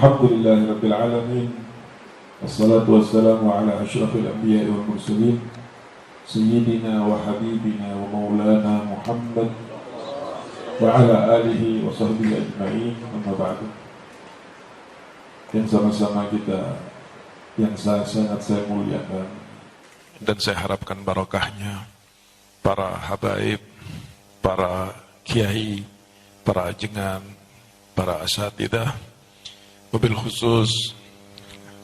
Alhamdulillahirabbil alamin. Wassalatu wassalamu ala asyrafil anbiya'i wal mursalin sayyidina wa habibina wa maulana Muhammad wa ala alihi wa sahbihi ajma'in. Amma ba'du. Yang sama-sama kita yang sangat saya muliakan dan saya harapkan barokahnya para habaib, para kiai, para ajengan, para asatidzah, wabil khusus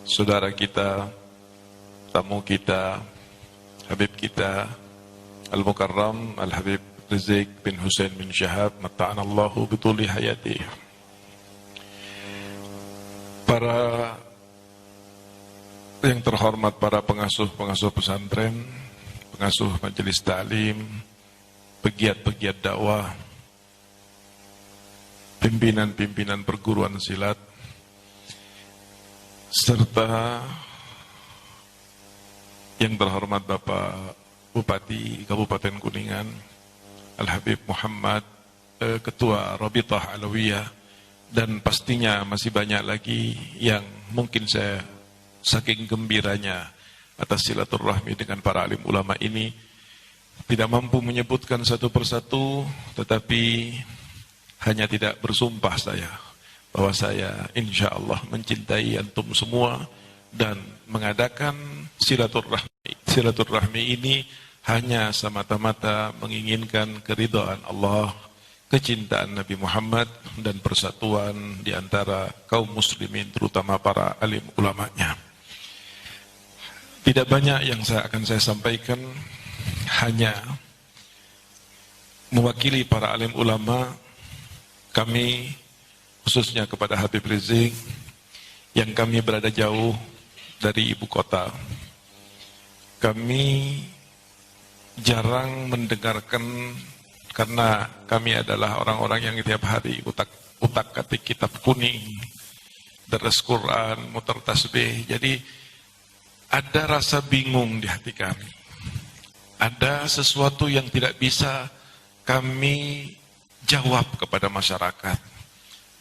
saudara kita, tamu kita, habib kita, Al-Mukarram Al-Habib Rizik bin Husain bin Syahab, matta'anallahu bituli hayati. Para yang terhormat, para pengasuh-pengasuh pesantren, pengasuh majelis ta'lim, pegiat-pegiat dakwah, pimpinan-pimpinan perguruan silat, serta yang terhormat Bapak Bupati Kabupaten Kuningan, Al-Habib Muhammad, Ketua Rabithah Alawiyah, dan pastinya masih banyak lagi yang mungkin saya saking gembiranya atas silaturahmi dengan para alim ulama ini tidak mampu menyebutkan satu persatu, tetapi hanya tidak bersumpah saya bahwa saya insya Allah mencintai antum semua dan mengadakan silaturahmi ini hanya semata-mata menginginkan keridhaan Allah, kecintaan Nabi Muhammad, dan persatuan di antara kaum muslimin, terutama para alim ulamanya. Tidak banyak yang akan saya sampaikan, hanya mewakili para alim ulama, kami khususnya kepada Habib Rizik yang kami berada jauh dari ibu kota. Kami jarang mendengarkan, karena kami adalah orang-orang yang tiap hari utak-atik kitab kuning, deres Quran, muter tasbih. Jadi ada rasa bingung di hati kami. Ada sesuatu yang tidak bisa kami jawab kepada masyarakat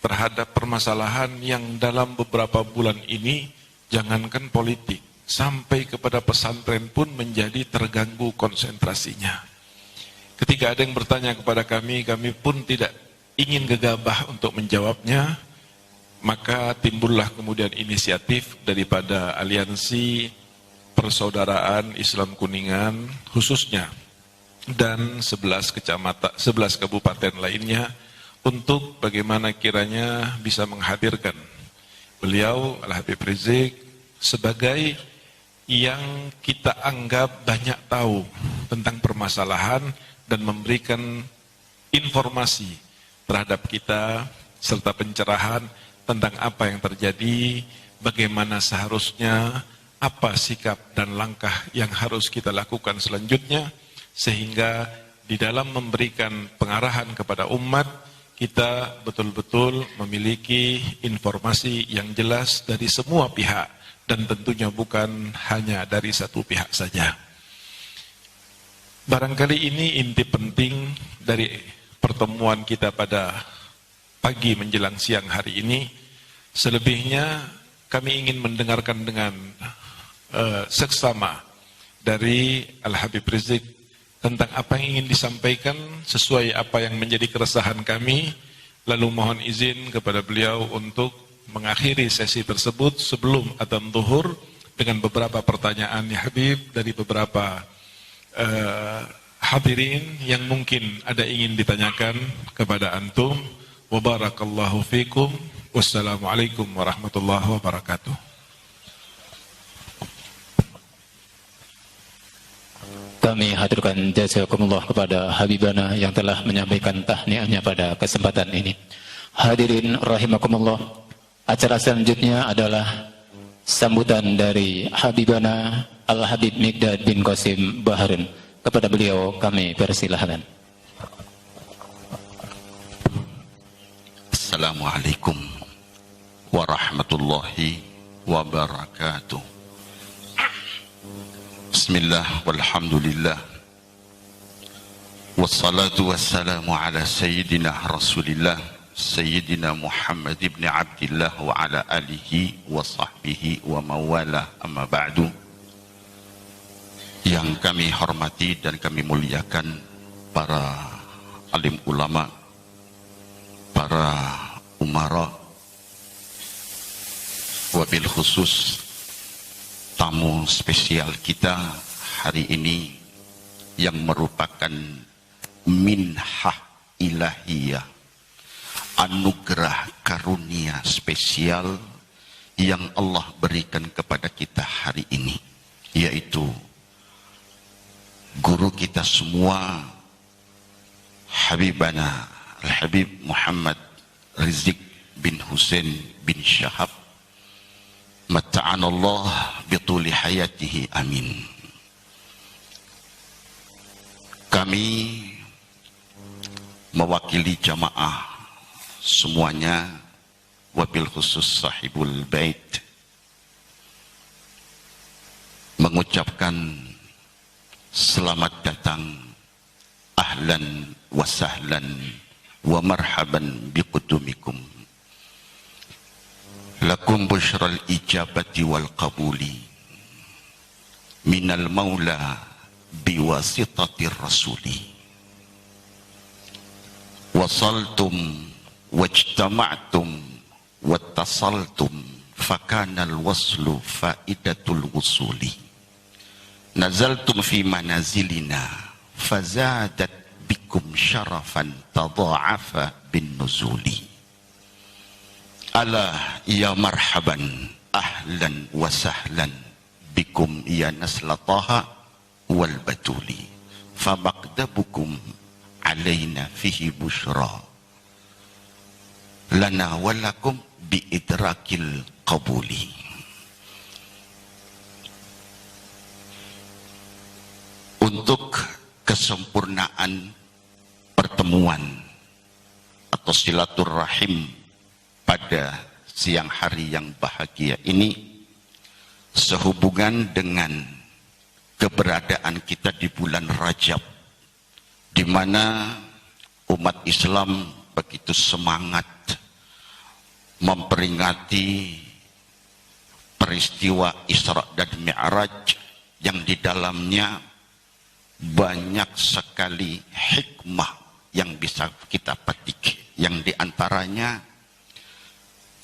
terhadap permasalahan yang dalam beberapa bulan ini, jangankan politik, sampai kepada pesantren pun menjadi terganggu konsentrasinya. Ketika ada yang bertanya kepada kami, kami pun tidak ingin gegabah untuk menjawabnya, maka timbullah kemudian inisiatif daripada Aliansi Persaudaraan Islam Kuningan khususnya, dan 11 kabupaten lainnya, untuk bagaimana kiranya bisa menghadirkan beliau Al-Habib Rizik sebagai yang kita anggap banyak tahu tentang permasalahan dan memberikan informasi terhadap kita serta pencerahan tentang apa yang terjadi, bagaimana seharusnya, apa sikap dan langkah yang harus kita lakukan selanjutnya, sehingga di dalam memberikan pengarahan kepada umat, kita betul-betul memiliki informasi yang jelas dari semua pihak, dan tentunya bukan hanya dari satu pihak saja. Barangkali ini inti penting dari pertemuan kita pada pagi menjelang siang hari ini. Selebihnya kami ingin mendengarkan dengan seksama dari Al-Habib Rizik tentang apa yang ingin disampaikan sesuai apa yang menjadi keresahan kami. Lalu mohon izin kepada beliau untuk mengakhiri sesi tersebut sebelum adzan zuhur dengan beberapa pertanyaan ya Habib dari beberapa hadirin yang mungkin ada ingin ditanyakan kepada antum. Wa barakallahu fikum. Wassalamualaikum warahmatullahi wabarakatuh. Kami haturkan jazakumullah kepada Habibana yang telah menyampaikan tahniahnya pada kesempatan ini. Hadirin rahimakumullah, acara selanjutnya adalah sambutan dari Habibana Al-Habib Miqdad bin Qasim Baharun. Kepada beliau kami persilahkan. Assalamualaikum warahmatullahi wabarakatuh. Bismillah walhamdulillah wassalatu wassalamu ala sayyidina Rasulillah Sayyidina Muhammad ibn Abdillah wa ala alihi wa sahbihi wa mawalah, amma ba'du. Yang kami hormati dan kami muliakan para alim ulama, para umara, wabil khusus tamu spesial kita hari ini yang merupakan minhah ilahiyah, anugerah karunia spesial yang Allah berikan kepada kita hari ini, yaitu guru kita semua, Habibana Al-Habib Muhammad Rizik bin Hussein bin Syahab, mata'anallah bituli hayatihi, amin. Kami mewakili jamaah semuanya, wabil khusus sahibul bait, mengucapkan selamat datang, ahlan wa sahlan wa marhaban biqudumikum. Lakum bushral ijabati wal qabuli minal maula biwasitatir rasuli. Wasaltum wajtama'tum wattasaltum fakanal waslu faidatul wusuli. Nazaltum fi manazilina fazadat bikum syarafan tadha'afa bin nuzuli. Ala ya marhaban ahlan wa sahlan bikum ya naslataha wal batuli. Famaqdabukum alaina fihi bushra lana walakum bi idrakil qabuli. Untuk kesempurnaan pertemuan atau silaturahim pada siang hari yang bahagia ini, sehubungan dengan keberadaan kita di bulan Rajab, di mana umat Islam begitu semangat memperingati peristiwa Isra dan Mi'raj yang di dalamnya banyak sekali hikmah yang bisa kita petik. Yang diantaranya,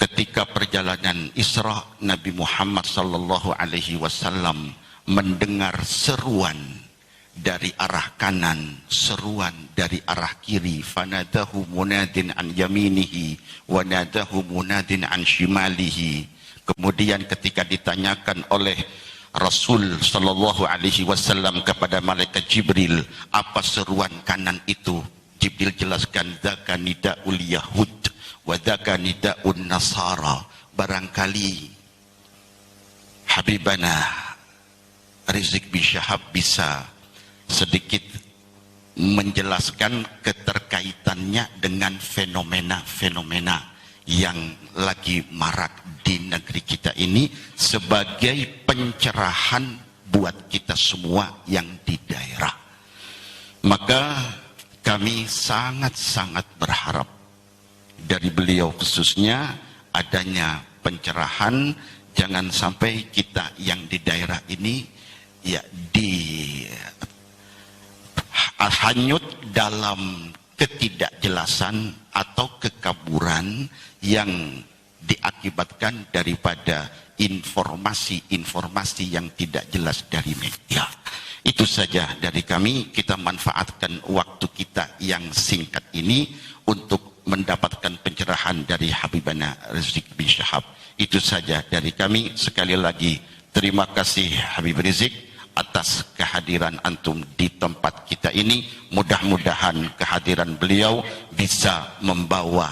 ketika perjalanan Isra, Nabi Muhammad sallallahu alaihi wasallam mendengar seruan dari arah kanan, seruan dari arah kiri. Fanadahu munadin an yaminihi wa nadahu munadin an shimalihi. Kemudian ketika ditanyakan oleh Rasul sallallahu alaihi wasallam kepada malaikat Jibril, apa seruan kanan itu? Jibril jelaskan, dzaka nidaul yahud wa dzaka nidaun nasara. Barangkali Habibana Rizik bin Syahab bisa sedikit menjelaskan keterkaitannya dengan fenomena-fenomena yang lagi marak di negeri kita ini sebagai pencerahan buat kita semua yang di daerah. Maka kami sangat-sangat berharap dari beliau khususnya adanya pencerahan. Jangan sampai kita yang di daerah ini ya hanyut dalam ketidakjelasan atau kekaburan yang diakibatkan daripada informasi-informasi yang tidak jelas dari media. Itu saja dari kami. Kita manfaatkan waktu kita yang singkat ini untuk mendapatkan pencerahan dari Habibana Rizik bin Syahab. Itu saja dari kami. Sekali lagi terima kasih Habib Rizik atas kehadiran antum di tempat kita ini. Mudah-mudahan kehadiran beliau bisa membawa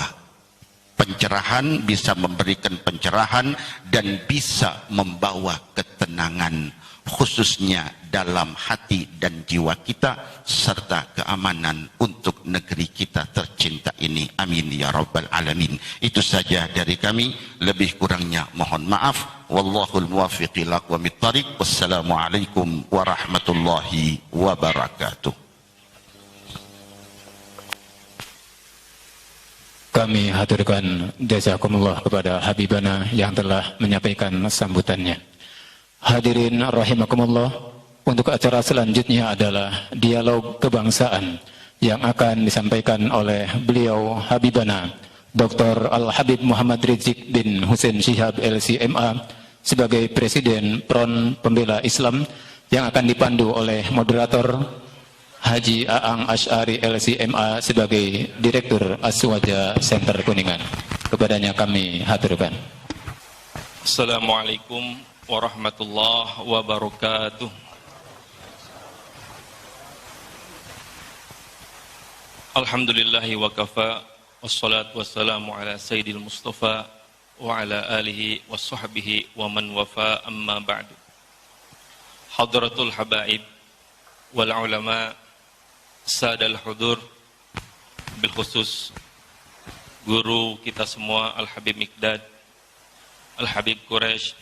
pencerahan, bisa memberikan pencerahan, dan bisa membawa ketenangan khususnya dalam hati dan jiwa kita, serta keamanan untuk negeri kita tercinta ini. Amin ya rabbal alamin. Itu saja dari kami, lebih kurangnya mohon maaf. Wallahul muwaffiq ila aqwamit thariq. Wassalamualaikum warahmatullahi wabarakatuh. Kami haturkan jazakumullah kepada Habibana yang telah menyampaikan sambutannya. Hadirin rahimakumullah, untuk acara selanjutnya adalah dialog kebangsaan yang akan disampaikan oleh beliau Habibana Dr. Al-Habib Muhammad Rizik bin Hussein Syihab LCMA sebagai Presiden Front Pembela Islam, yang akan dipandu oleh moderator Haji Aang Asy'ari LCMA sebagai Direktur Aswaja Center Kuningan. Kepadanya kami haturkan. Assalamualaikum warahmatullahi wabarakatuh. Alhamdulillahi wa kafa, wassalatu wassalamu ala sayyidil mustafa wa ala alihi wa sahbihi wa man wafa, amma ba'du. Hadratul habaib wal ulama, sadal hudur, bil khusus guru kita semua Al-Habib Mikdad, Al-Habib Quraisy,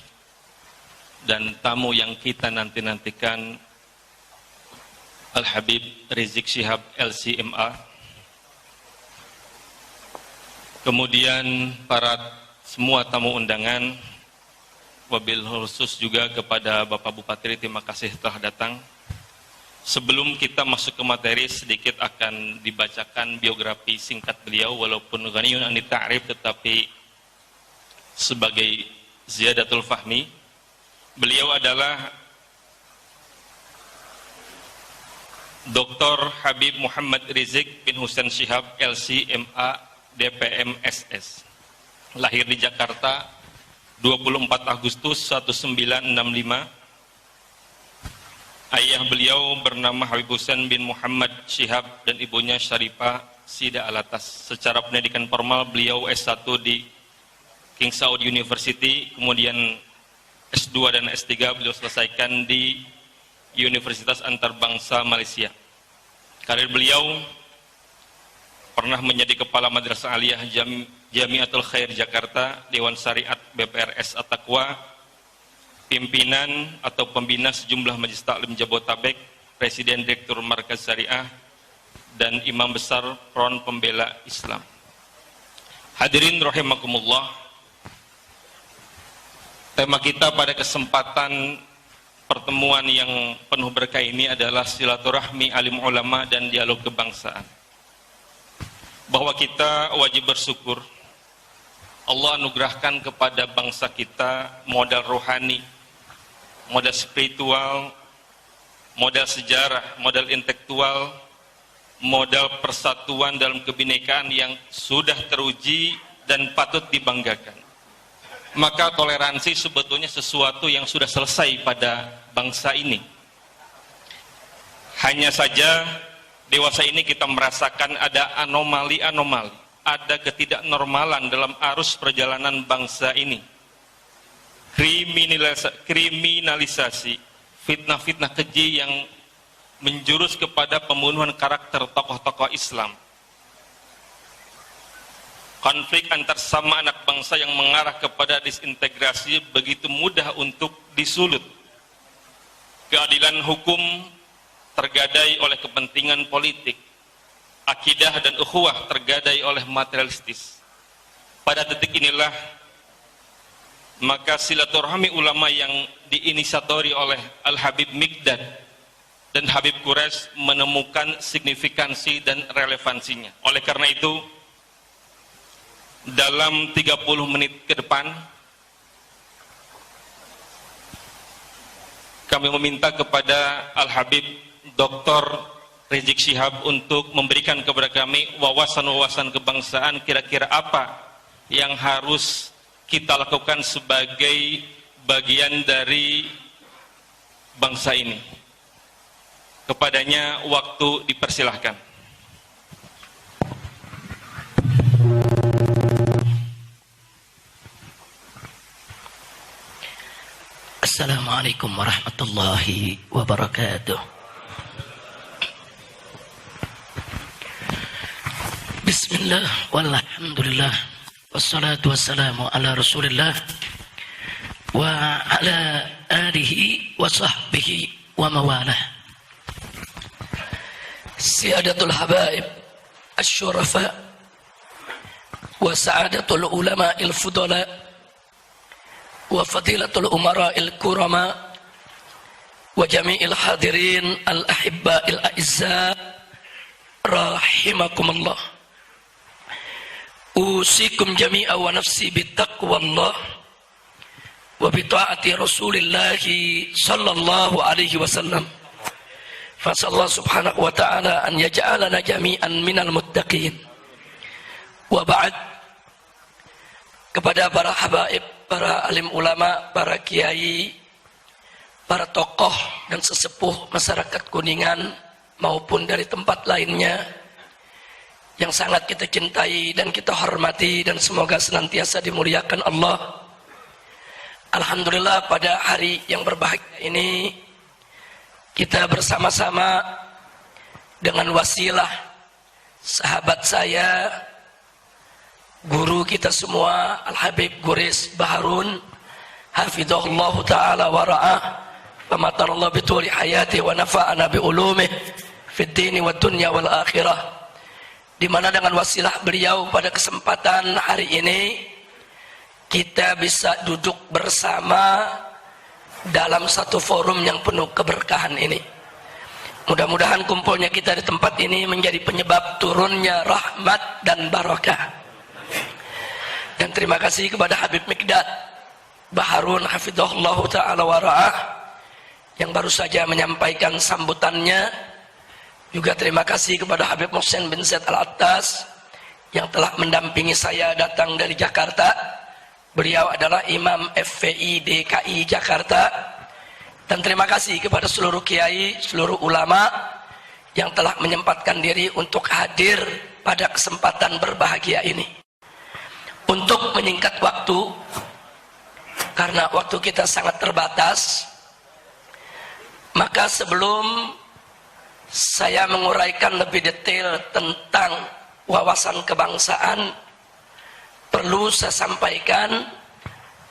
dan tamu yang kita nanti-nantikan Al-Habib Rizik Syihab LCMA, kemudian para semua tamu undangan, wabil khusus juga kepada Bapak Bupati, terima kasih telah datang. Sebelum kita masuk ke materi, sedikit akan dibacakan biografi singkat beliau, walaupun ghaniyun an ta'rif, tetapi sebagai ziyadatul fahmi. Beliau adalah Dr. Habib Muhammad Rizik bin Hussein Syihab LCMA DPM SS. Lahir di Jakarta 24 Agustus 1965. Ayah beliau bernama Habib Hussein bin Muhammad Syihab dan ibunya Syarifah Sida Alatas. Secara pendidikan formal beliau S1 di King Saud University, kemudian S2 dan S3 beliau selesaikan di Universitas Antarbangsa Malaysia. Karir beliau pernah menjadi Kepala Madrasah Aliyah Jamiatul Khair Jakarta, Dewan Syariat BPRS At-Taqwa, pimpinan atau pembina sejumlah Majelis Taklim Jabotabek, Presiden Direktur Markaz Syariah, dan Imam Besar Front Pembela Islam. Hadirin rahimakumullah, tema kita pada kesempatan pertemuan yang penuh berkah ini adalah silaturahmi alim ulama dan dialog kebangsaan. Bahwa kita wajib bersyukur Allah anugerahkan kepada bangsa kita modal rohani, modal spiritual, modal sejarah, modal intelektual, modal persatuan dalam kebinekaan yang sudah teruji dan patut dibanggakan. Maka toleransi sebetulnya sesuatu yang sudah selesai pada bangsa ini. Hanya saja dewasa ini kita merasakan ada anomali-anomali, ada ketidaknormalan dalam arus perjalanan bangsa ini. Kriminalisasi, fitnah-fitnah keji yang menjurus kepada pembunuhan karakter tokoh-tokoh Islam. Konflik antar sama anak bangsa yang mengarah kepada disintegrasi begitu mudah untuk disulut. Keadilan hukum tergadai oleh kepentingan politik. Akidah dan ukhuwah tergadai oleh materialistis. Pada titik inilah maka silaturahmi ulama yang diinisiatori oleh Al-Habib Mikdad dan Habib Quraisy menemukan signifikansi dan relevansinya. Oleh karena itu, dalam 30 menit ke depan kami meminta kepada Al-Habib Dr. Rizik Syihab untuk memberikan kepada kami wawasan-wawasan kebangsaan, kira-kira apa yang harus kita lakukan sebagai bagian dari bangsa ini. Kepadanya waktu dipersilahkan. Assalamualaikum warahmatullahi wabarakatuh. Bismillah walhamdulillah wassalatu wassalamu ala Rasulillah wa ala alihi wa sahbihi wa mawalah. Siyadatul habaib asyurafa, wa sa'adatul ulama'il fudala wa fadilatul umara'il kurama wa jami'il hadirin al-ahibba'il a'izza rahimakumullah. Usikum jami'a wa nafsi bittaqwallah wa bita'ati Rasulillahi sallallahu alaihi wasallam. Fasallahu subhanahu wa ta'ala an yaj'alana jami'an minal muttaqin. Wa ba'd, kepada para habaib, para alim ulama, para kiai, para tokoh dan sesepuh masyarakat Kuningan maupun dari tempat lainnya yang sangat kita cintai dan kita hormati dan semoga senantiasa dimuliakan Allah. Alhamdulillah, pada hari yang berbahagia ini kita bersama-sama dengan wasilah sahabat saya, guru kita semua, Al-Habib Guris Baharun, hafidhahullah ta'ala wa ra'ah, wa matarallah bituli hayati wa nafa'ana bi ulumih fid dini wa dunya wal akhirah, di mana dengan wasilah beliau pada kesempatan hari ini kita bisa duduk bersama dalam satu forum yang penuh keberkahan ini. Mudah-mudahan kumpulnya kita di tempat ini menjadi penyebab turunnya rahmat dan barakah. Dan terima kasih kepada Habib Mikdad Baharun hafidhahullah ta'ala wa ra'ah yang baru saja menyampaikan sambutannya. Juga terima kasih kepada Habib Muhsin bin Zaid Al-Attas yang telah mendampingi saya datang dari Jakarta. Beliau adalah Imam FPI DKI Jakarta. Dan terima kasih kepada seluruh kiai, seluruh ulama yang telah menyempatkan diri untuk hadir pada kesempatan berbahagia ini. Untuk menyingkat waktu, karena waktu kita sangat terbatas, maka sebelum saya menguraikan lebih detail tentang wawasan kebangsaan, perlu saya sampaikan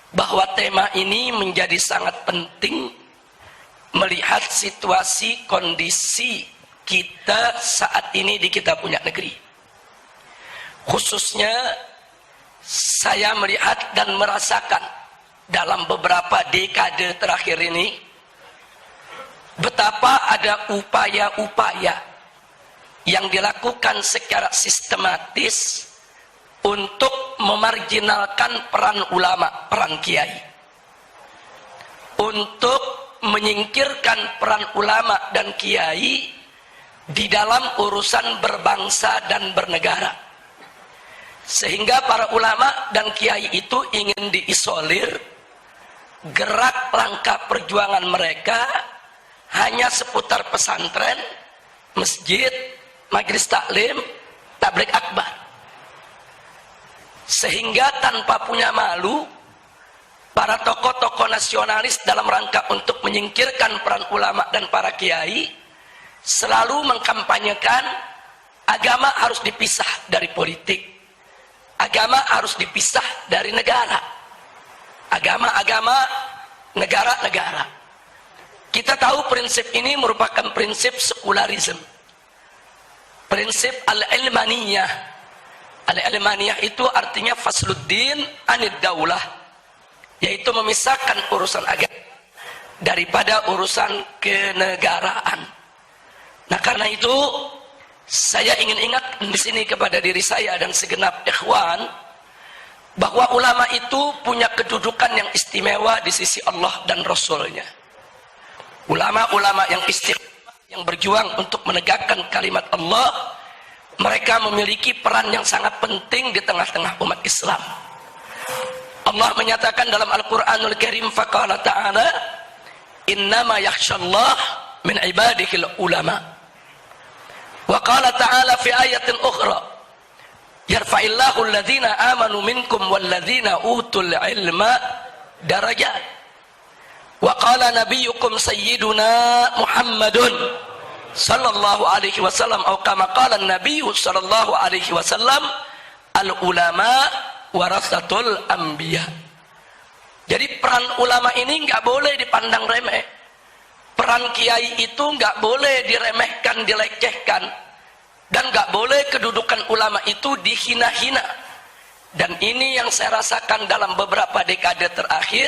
bahwa tema ini menjadi sangat penting melihat situasi kondisi kita saat ini di kita punya negeri. Khususnya saya melihat dan merasakan dalam beberapa dekade terakhir ini betapa ada upaya-upaya yang dilakukan secara sistematis untuk memarginalkan peran ulama, peran kiai, untuk menyingkirkan peran ulama dan kiai di dalam urusan berbangsa dan bernegara, sehingga para ulama dan kiai itu ingin diisolir. Gerak langkah perjuangan mereka hanya seputar pesantren, masjid, majelis taklim, tabligh akbar. Sehingga tanpa punya malu, para tokoh-tokoh nasionalis dalam rangka untuk menyingkirkan peran ulama dan para kiai selalu mengkampanyekan agama harus dipisah dari politik, agama harus dipisah dari negara, agama-agama, negara-negara. Kita tahu prinsip ini merupakan prinsip sekularisme, prinsip al-ilmaniyah. Al-ilmaniyah itu artinya fasluddin anid daulah, yaitu memisahkan urusan agama daripada urusan kenegaraan. Nah, karena itu saya ingin ingat di sini kepada diri saya dan segenap ikhwan bahwa ulama itu punya kedudukan yang istimewa di sisi Allah dan Rasulnya. Ulama-ulama yang istiqomah, yang berjuang untuk menegakkan kalimat Allah, mereka memiliki peran yang sangat penting di tengah-tengah umat Islam. Allah menyatakan dalam Al-Quranul Karim, faqala ta'ala innama yakhshallah min ibadihil ulama. Wa qala ta'ala fi ayatin ukhra yarfa'illahu alladhina amanu minkum walladhina utul ilma darajat. Wa qala nabiyyukum sayyiduna Muhammadun sallallahu alaihi wasallam atau kama qala Nabi sallallahu alaihi wasallam, al ulama warasatul anbiya. Jadi peran ulama ini nggak boleh dipandang remeh. Peran kiai itu nggak boleh diremehkan, dilecehkan, dan nggak boleh kedudukan ulama itu dihina-hina. Dan ini yang saya rasakan dalam beberapa dekade terakhir,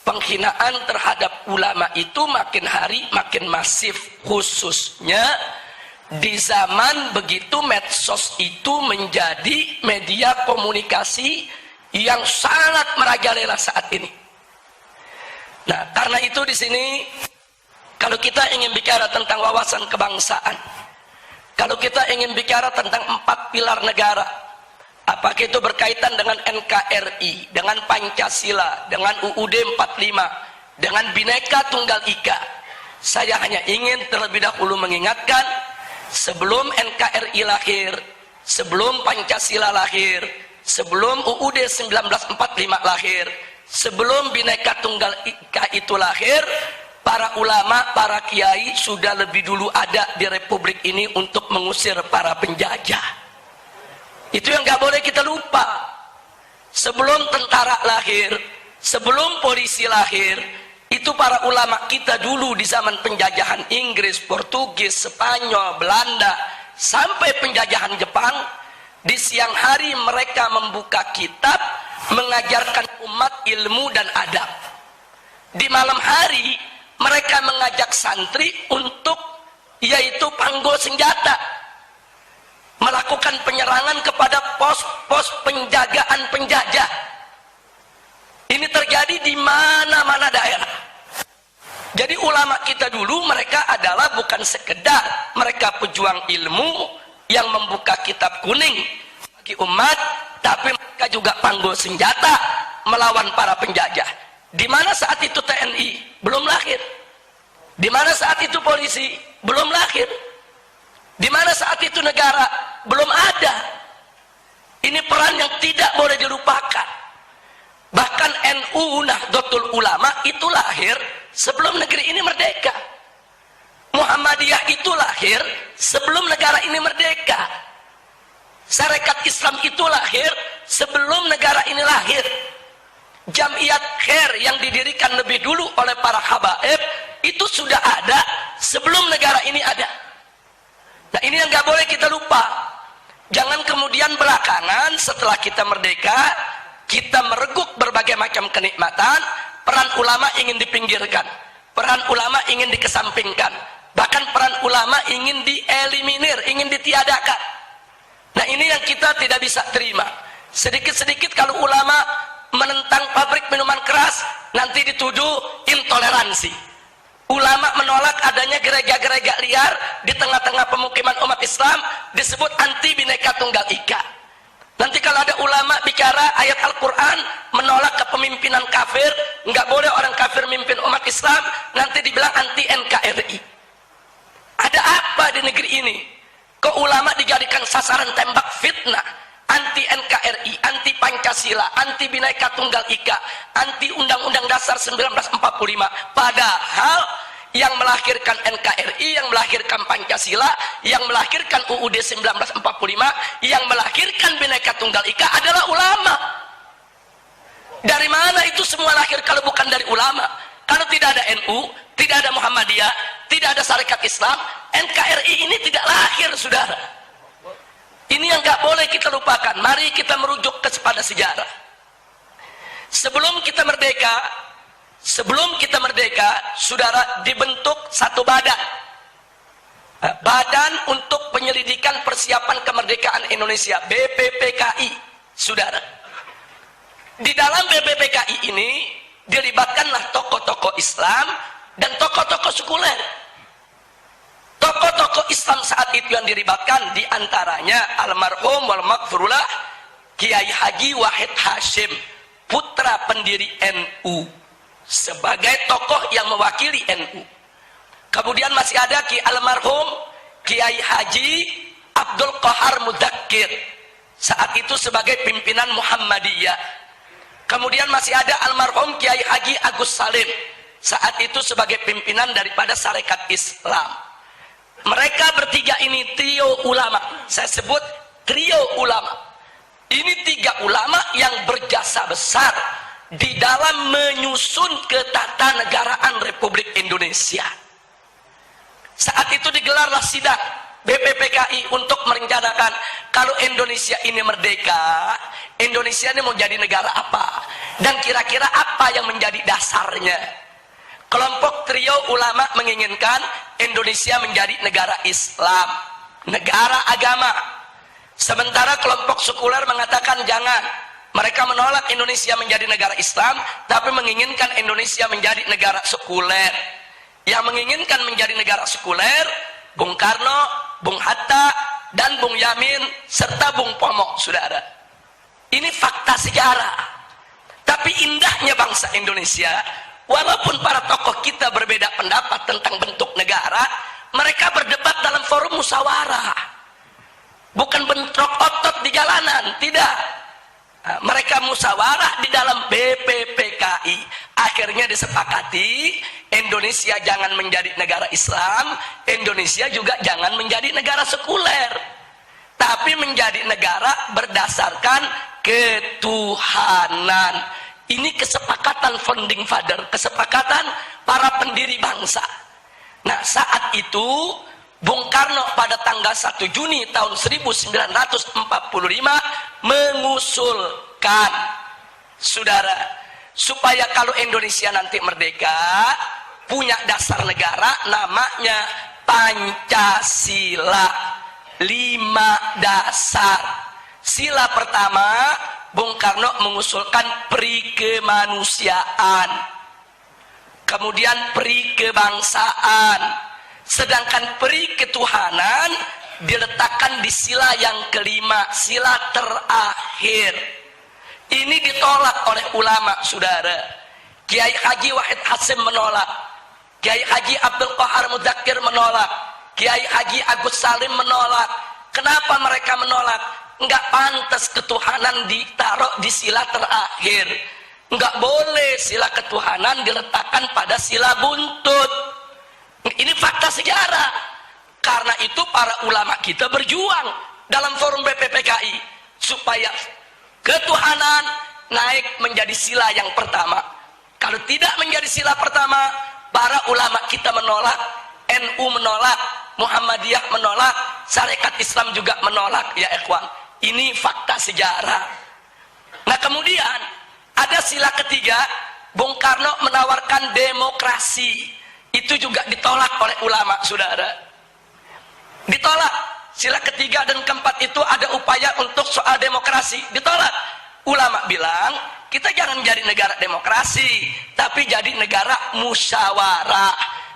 penghinaan terhadap ulama itu makin hari makin masif, khususnya di zaman begitu medsos itu menjadi media komunikasi yang sangat merajalela saat ini. Nah, karena itu di sini kalau kita ingin bicara tentang wawasan kebangsaan, kalau kita ingin bicara tentang 4 pilar negara, apakah itu berkaitan dengan NKRI, dengan Pancasila, dengan UUD 45, dengan Bhinneka Tunggal Ika, saya hanya ingin terlebih dahulu mengingatkan, sebelum NKRI lahir, sebelum Pancasila lahir, sebelum UUD 1945 lahir, sebelum Bhinneka Tunggal Ika itu lahir, para ulama, para kiai sudah lebih dulu ada di Republik ini untuk mengusir para penjajah. Itu yang gak boleh kita lupa. Sebelum tentara lahir, sebelum polisi lahir, itu para ulama kita dulu di zaman penjajahan Inggris, Portugis, Spanyol, Belanda, sampai penjajahan Jepang, di siang hari mereka membuka kitab, mengajarkan umat ilmu dan adab. Di malam hari mereka mengajak santri untuk yaitu panggul senjata, melakukan penyerangan kepada pos-pos penjagaan penjajah. Ini terjadi di mana-mana daerah. Jadi ulama kita dulu mereka adalah bukan sekedar mereka pejuang ilmu yang membuka kitab kuning bagi umat, tapi mereka juga panggul senjata melawan para penjajah. Di mana saat itu TNI belum lahir? Di mana saat itu polisi belum lahir? Di mana saat itu negara belum ada? Ini peran yang tidak boleh dilupakan. Bahkan NU Nahdlatul Ulama itu lahir sebelum negeri ini merdeka. Muhammadiyah itu lahir sebelum negara ini merdeka. Sarekat Islam itu lahir sebelum negara ini lahir. Jamiat Khair yang didirikan lebih dulu oleh para habaib itu sudah ada sebelum negara ini ada. Nah, ini yang gak boleh kita lupa. Jangan kemudian belakangan setelah kita merdeka, kita mereguk berbagai macam kenikmatan, peran ulama ingin dipinggirkan, peran ulama ingin dikesampingkan, bahkan peran ulama ingin dieliminir, ingin ditiadakan. Nah, ini yang kita tidak bisa terima. Sedikit-sedikit kalau ulama menentang pabrik minuman keras, nanti dituduh intoleransi. Ulama menolak adanya gereja-gereja liar di tengah-tengah pemukiman umat Islam, disebut anti Bhinneka Tunggal Ika. Nanti kalau ada ulama bicara ayat Al-Quran, menolak kepemimpinan kafir, nggak boleh orang kafir mimpin umat Islam, nanti dibilang anti NKRI. Ada apa di negeri ini? Kok ulama dijadikan sasaran tembak fitnah? Anti NKRI, anti Pancasila, anti Bhinneka Tunggal Ika, anti Undang-Undang Dasar 1945. Padahal yang melahirkan NKRI, yang melahirkan Pancasila, yang melahirkan UUD 1945, yang melahirkan Bhinneka Tunggal Ika adalah ulama. Dari mana itu semua lahir kalau bukan dari ulama? Kalau tidak ada NU, tidak ada Muhammadiyah, tidak ada Sarekat Islam, NKRI ini tidak lahir, saudara. Ini yang gak boleh kita lupakan. Mari kita merujuk kepada sejarah. Sebelum kita merdeka, saudara, dibentuk satu badan. Badan untuk Penyelidikan Persiapan Kemerdekaan Indonesia, BPPKI, saudara. Di dalam BPPKI ini dilibatkanlah tokoh-tokoh Islam dan tokoh-tokoh sekuler. Tokoh-tokoh Islam saat itu yang dilibatkan diantaranya almarhum wal maghfurullah Kiai Haji Wahid Hashim, putra pendiri NU, sebagai tokoh yang mewakili NU. Kemudian masih ada almarhum Kiai Haji Abdul Qahar Mudzakkir, saat itu sebagai pimpinan Muhammadiyah. Kemudian masih ada almarhum Kiai Haji Agus Salim, saat itu sebagai pimpinan daripada Sarekat Islam. Mereka bertiga ini trio ulama. Saya sebut trio ulama. Ini 3 ulama yang berjasa besar di dalam menyusun ketatanegaraan Republik Indonesia. Saat itu digelarlah sidang BPPKI untuk merencanakan kalau Indonesia ini merdeka, Indonesia ini mau jadi negara apa? Dan kira-kira apa yang menjadi dasarnya? Kelompok trio ulama menginginkan Indonesia menjadi negara Islam, negara agama. Sementara kelompok sekuler mengatakan jangan. Mereka menolak Indonesia menjadi negara Islam, tapi menginginkan Indonesia menjadi negara sekuler. Yang menginginkan menjadi negara sekuler, Bung Karno, Bung Hatta, dan Bung Yamin, serta Bung Pomo, saudara. Ini fakta sejarah. Tapi indahnya bangsa Indonesia, walaupun para tokoh kita berbeda pendapat tentang bentuk negara, mereka berdebat dalam forum musyawarah. Bukan bentrok otot di jalanan, tidak. Nah, mereka musyawarah di dalam BPPKI. Akhirnya disepakati Indonesia jangan menjadi negara Islam, Indonesia juga jangan menjadi negara sekuler, tapi menjadi negara berdasarkan ketuhanan. Ini kesepakatan founding father, kesepakatan para pendiri bangsa. Nah, saat itu Bung Karno pada tanggal 1 Juni tahun 1945 mengusulkan, saudara, supaya kalau Indonesia nanti merdeka punya dasar negara namanya Pancasila, 5 dasar. Sila pertama, Bung Karno mengusulkan peri kemanusiaan, kemudian peri kebangsaan, sedangkan peri ketuhanan diletakkan di sila yang kelima, sila terakhir. Ini ditolak oleh ulama, saudara. Kiai Haji Wahid Hasim menolak, Kiai Haji Abdul Qahar Mudzakkir menolak, Kiai Haji Agus Salim menolak. Kenapa mereka menolak? Enggak pantas ketuhanan ditaruh di sila terakhir. Enggak boleh sila ketuhanan diletakkan pada sila buntut. Ini fakta sejarah. Karena itu para ulama kita berjuang dalam forum BPPKI supaya ketuhanan naik menjadi sila yang pertama. Kalau tidak menjadi sila pertama, para ulama kita menolak, NU menolak, Muhammadiyah menolak, Syarikat Islam juga menolak, ya ikhwan. Ini fakta sejarah. Nah, kemudian ada sila ketiga, Bung Karno menawarkan demokrasi. Itu juga ditolak oleh ulama, saudara. Ditolak. Sila ketiga dan keempat itu ada upaya untuk soal demokrasi, ditolak. Ulama bilang, kita jangan jadi negara demokrasi, tapi jadi negara musyawarah.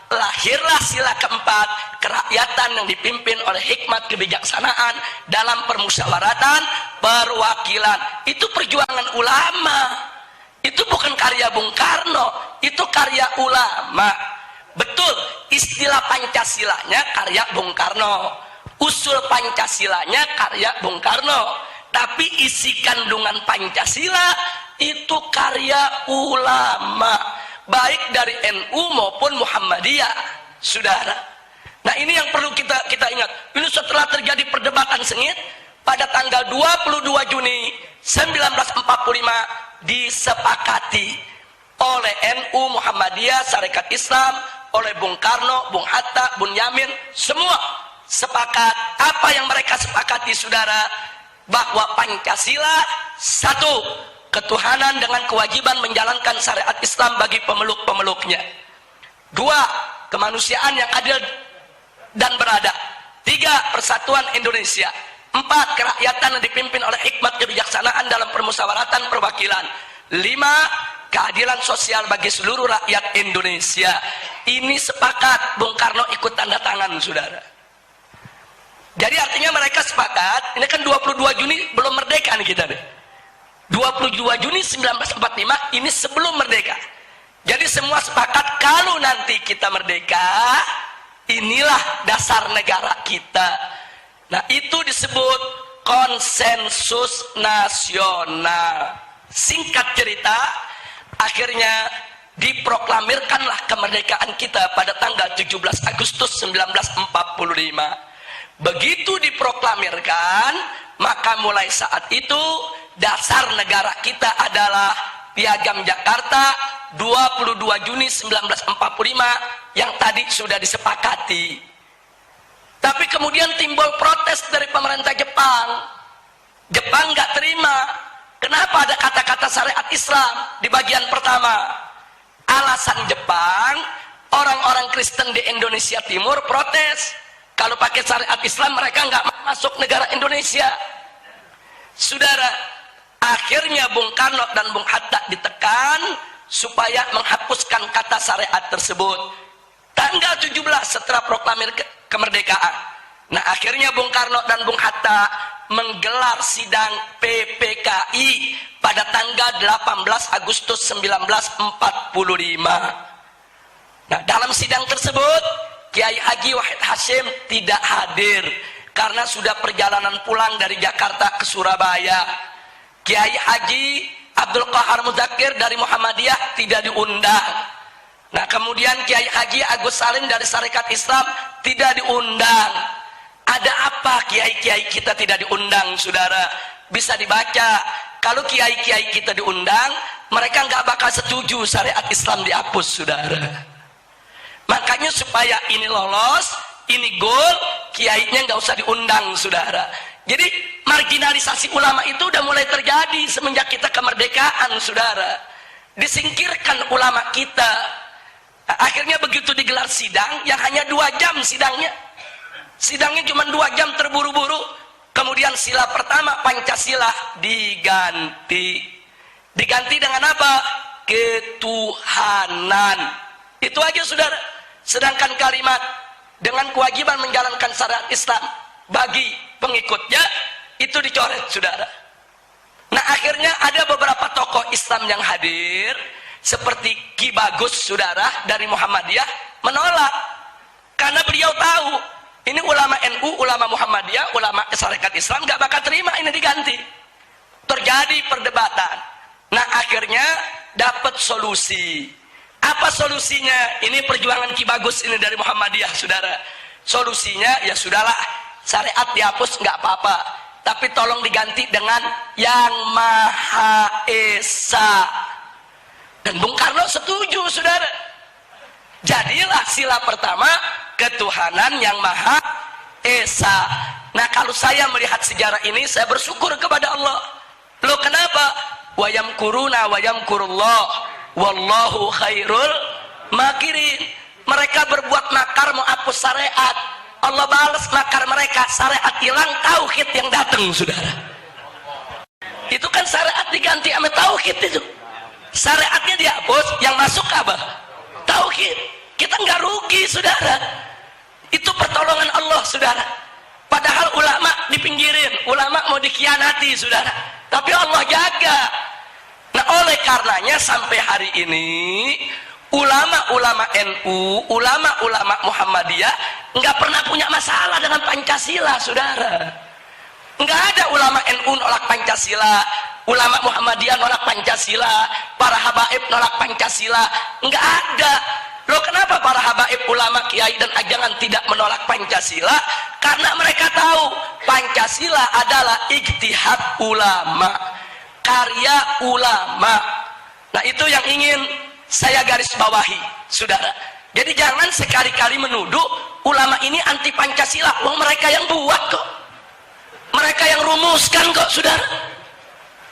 Lahirlah sila keempat, kerakyatan yang dipimpin oleh hikmat kebijaksanaan dalam permusyawaratan perwakilan. Itu perjuangan ulama. Itu bukan karya Bung Karno, itu karya ulama. Betul, istilah Pancasilanya karya Bung Karno, usul Pancasilanya karya Bung Karno, tapi isi kandungan Pancasila itu karya ulama, baik dari NU maupun Muhammadiyah, saudara. Nah, ini yang perlu kita ingat. Ini setelah terjadi perdebatan sengit, pada tanggal 22 Juni 1945 disepakati oleh NU, Muhammadiyah, Syarikat Islam, oleh Bung Karno, Bung Hatta, Bung Yamin, semua sepakat. Apa yang mereka sepakati, saudara? Bahwa Pancasila, satu, ketuhanan dengan kewajiban menjalankan syariat Islam bagi pemeluk-pemeluknya. Dua, kemanusiaan yang adil dan beradab. Tiga, persatuan Indonesia. Empat, kerakyatan yang dipimpin oleh hikmat kebijaksanaan dalam permusyawaratan perwakilan. Lima, keadilan sosial bagi seluruh rakyat Indonesia. Ini sepakat, Bung Karno ikut tanda tangan, saudara. Jadi artinya mereka sepakat. Ini kan 22 Juni belum merdeka nih kita deh. 22 Juni 1945 ini sebelum merdeka. Jadi semua sepakat kalau nanti kita merdeka, inilah dasar negara kita. Nah, itu disebut konsensus nasional. Singkat cerita, akhirnya diproklamirkanlah kemerdekaan kita pada tanggal 17 Agustus 1945. Begitu diproklamirkan, maka mulai saat itu dasar negara kita adalah Piagam Jakarta 22 Juni 1945 yang tadi sudah disepakati. Tapi kemudian timbul protes dari pemerintah Jepang. Jepang nggak terima. Kenapa ada kata-kata syariat Islam di bagian pertama? Alasan Jepang, orang-orang Kristen di Indonesia Timur protes. Kalau pakai syariat Islam mereka nggak masuk negara Indonesia. Saudara, akhirnya Bung Karno dan Bung Hatta ditekan supaya menghapuskan kata syariat tersebut. Tanggal 17 setelah proklamir kemerdekaan. Nah, akhirnya Bung Karno dan Bung Hatta menggelar sidang PPKI pada tanggal 18 Agustus 1945. Nah, dalam sidang tersebut Kiai Haji Wahid Hasyim tidak hadir karena sudah perjalanan pulang dari Jakarta ke Surabaya. Kiai Haji Abdul Qahar Muzakir dari Muhammadiyah tidak diundang. Nah, kemudian Kiai Haji Agus Salim dari Sarekat Islam tidak diundang. Ada apa kiai-kiai kita tidak diundang, saudara? Bisa dibaca. Kalau kiai-kiai kita diundang, mereka nggak bakal setuju syariat Islam dihapus, saudara. Makanya supaya ini lolos, ini goal, kiainya nggak usah diundang, saudara. Jadi marginalisasi ulama itu udah mulai terjadi semenjak kita kemerdekaan, saudara. Disingkirkan ulama kita. Akhirnya begitu digelar sidang, yang hanya 2 jam sidangnya. Sidangnya cuma 2 jam terburu-buru. Kemudian sila pertama Pancasila diganti. Diganti dengan apa? Ketuhanan. Itu aja, saudara. Sedangkan kalimat dengan kewajiban menjalankan syariat Islam bagi pengikutnya itu dicoret, saudara. Nah, akhirnya ada beberapa tokoh Islam yang hadir seperti Ki Bagus, saudara, dari Muhammadiyah menolak karena beliau tahu ini ulama NU, ulama Muhammadiyah, ulama Sarekat Islam gak bakal terima ini diganti. Terjadi perdebatan. Nah, akhirnya dapat solusi. Apa solusinya? Ini perjuangan Ki Bagus ini dari Muhammadiyah, saudara. Solusinya ya sudahlah, syariat dihapus nggak apa-apa, tapi tolong diganti dengan Yang Maha Esa. Dan Bung Karno setuju, saudara. Jadilah sila pertama ketuhanan Yang Maha Esa. Nah, kalau saya melihat sejarah ini, saya bersyukur kepada Allah. Loh, kenapa? Wa yamkuruna wa yamkurullah wallahu khairul makirin. Mereka berbuat makar mau hapus syariat, Allah balas makar mereka. Syariat hilang, tauhid yang datang, saudara. Itu kan syariat diganti sama tauhid itu. Syariatnya dihapus, yang masuk apa? Tauhid. Kita nggak rugi, saudara. Itu pertolongan Allah, saudara. Padahal ulama dipinggirin, ulama mau dikhianati, saudara. Tapi Allah jaga. Nah, oleh karenanya sampai hari ini ulama-ulama NU, ulama-ulama Muhammadiyah nggak pernah punya masalah dengan Pancasila, saudara. Nggak ada ulama NU nolak Pancasila, ulama Muhammadiyah nolak Pancasila, para habaib nolak Pancasila. Nggak ada. Loh, kenapa para habaib, ulama, kiai dan ajangan tidak menolak Pancasila? Karena mereka tahu Pancasila adalah ijtihad ulama, karya ulama. Nah, itu yang ingin saya garis bawahi, saudara. Jadi jangan sekali-kali menuduh ulama ini anti Pancasila. Wong mereka yang buat kok, mereka yang rumuskan kok, saudara.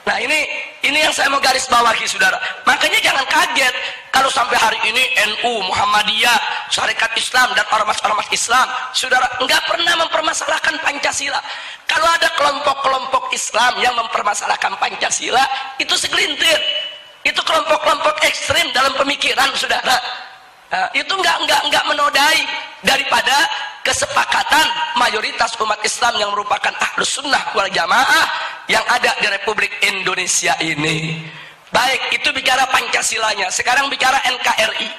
Nah, ini yang saya mau garis bawahi, saudara. Makanya jangan kaget kalau sampai hari ini NU, Muhammadiyah, Sarekat Islam dan ormas-ormas Islam, saudara, nggak pernah mempermasalahkan Pancasila. Kalau ada kelompok-kelompok Islam yang mempermasalahkan Pancasila, itu segelintir. Itu kelompok-kelompok ekstrim dalam pemikiran, saudara. Nah, itu nggak menodai daripada kesepakatan mayoritas umat Islam yang merupakan Ahlus Sunnah wal Jamaah yang ada di Republik Indonesia ini. Baik, itu bicara Pancasilanya. Sekarang bicara NKRI.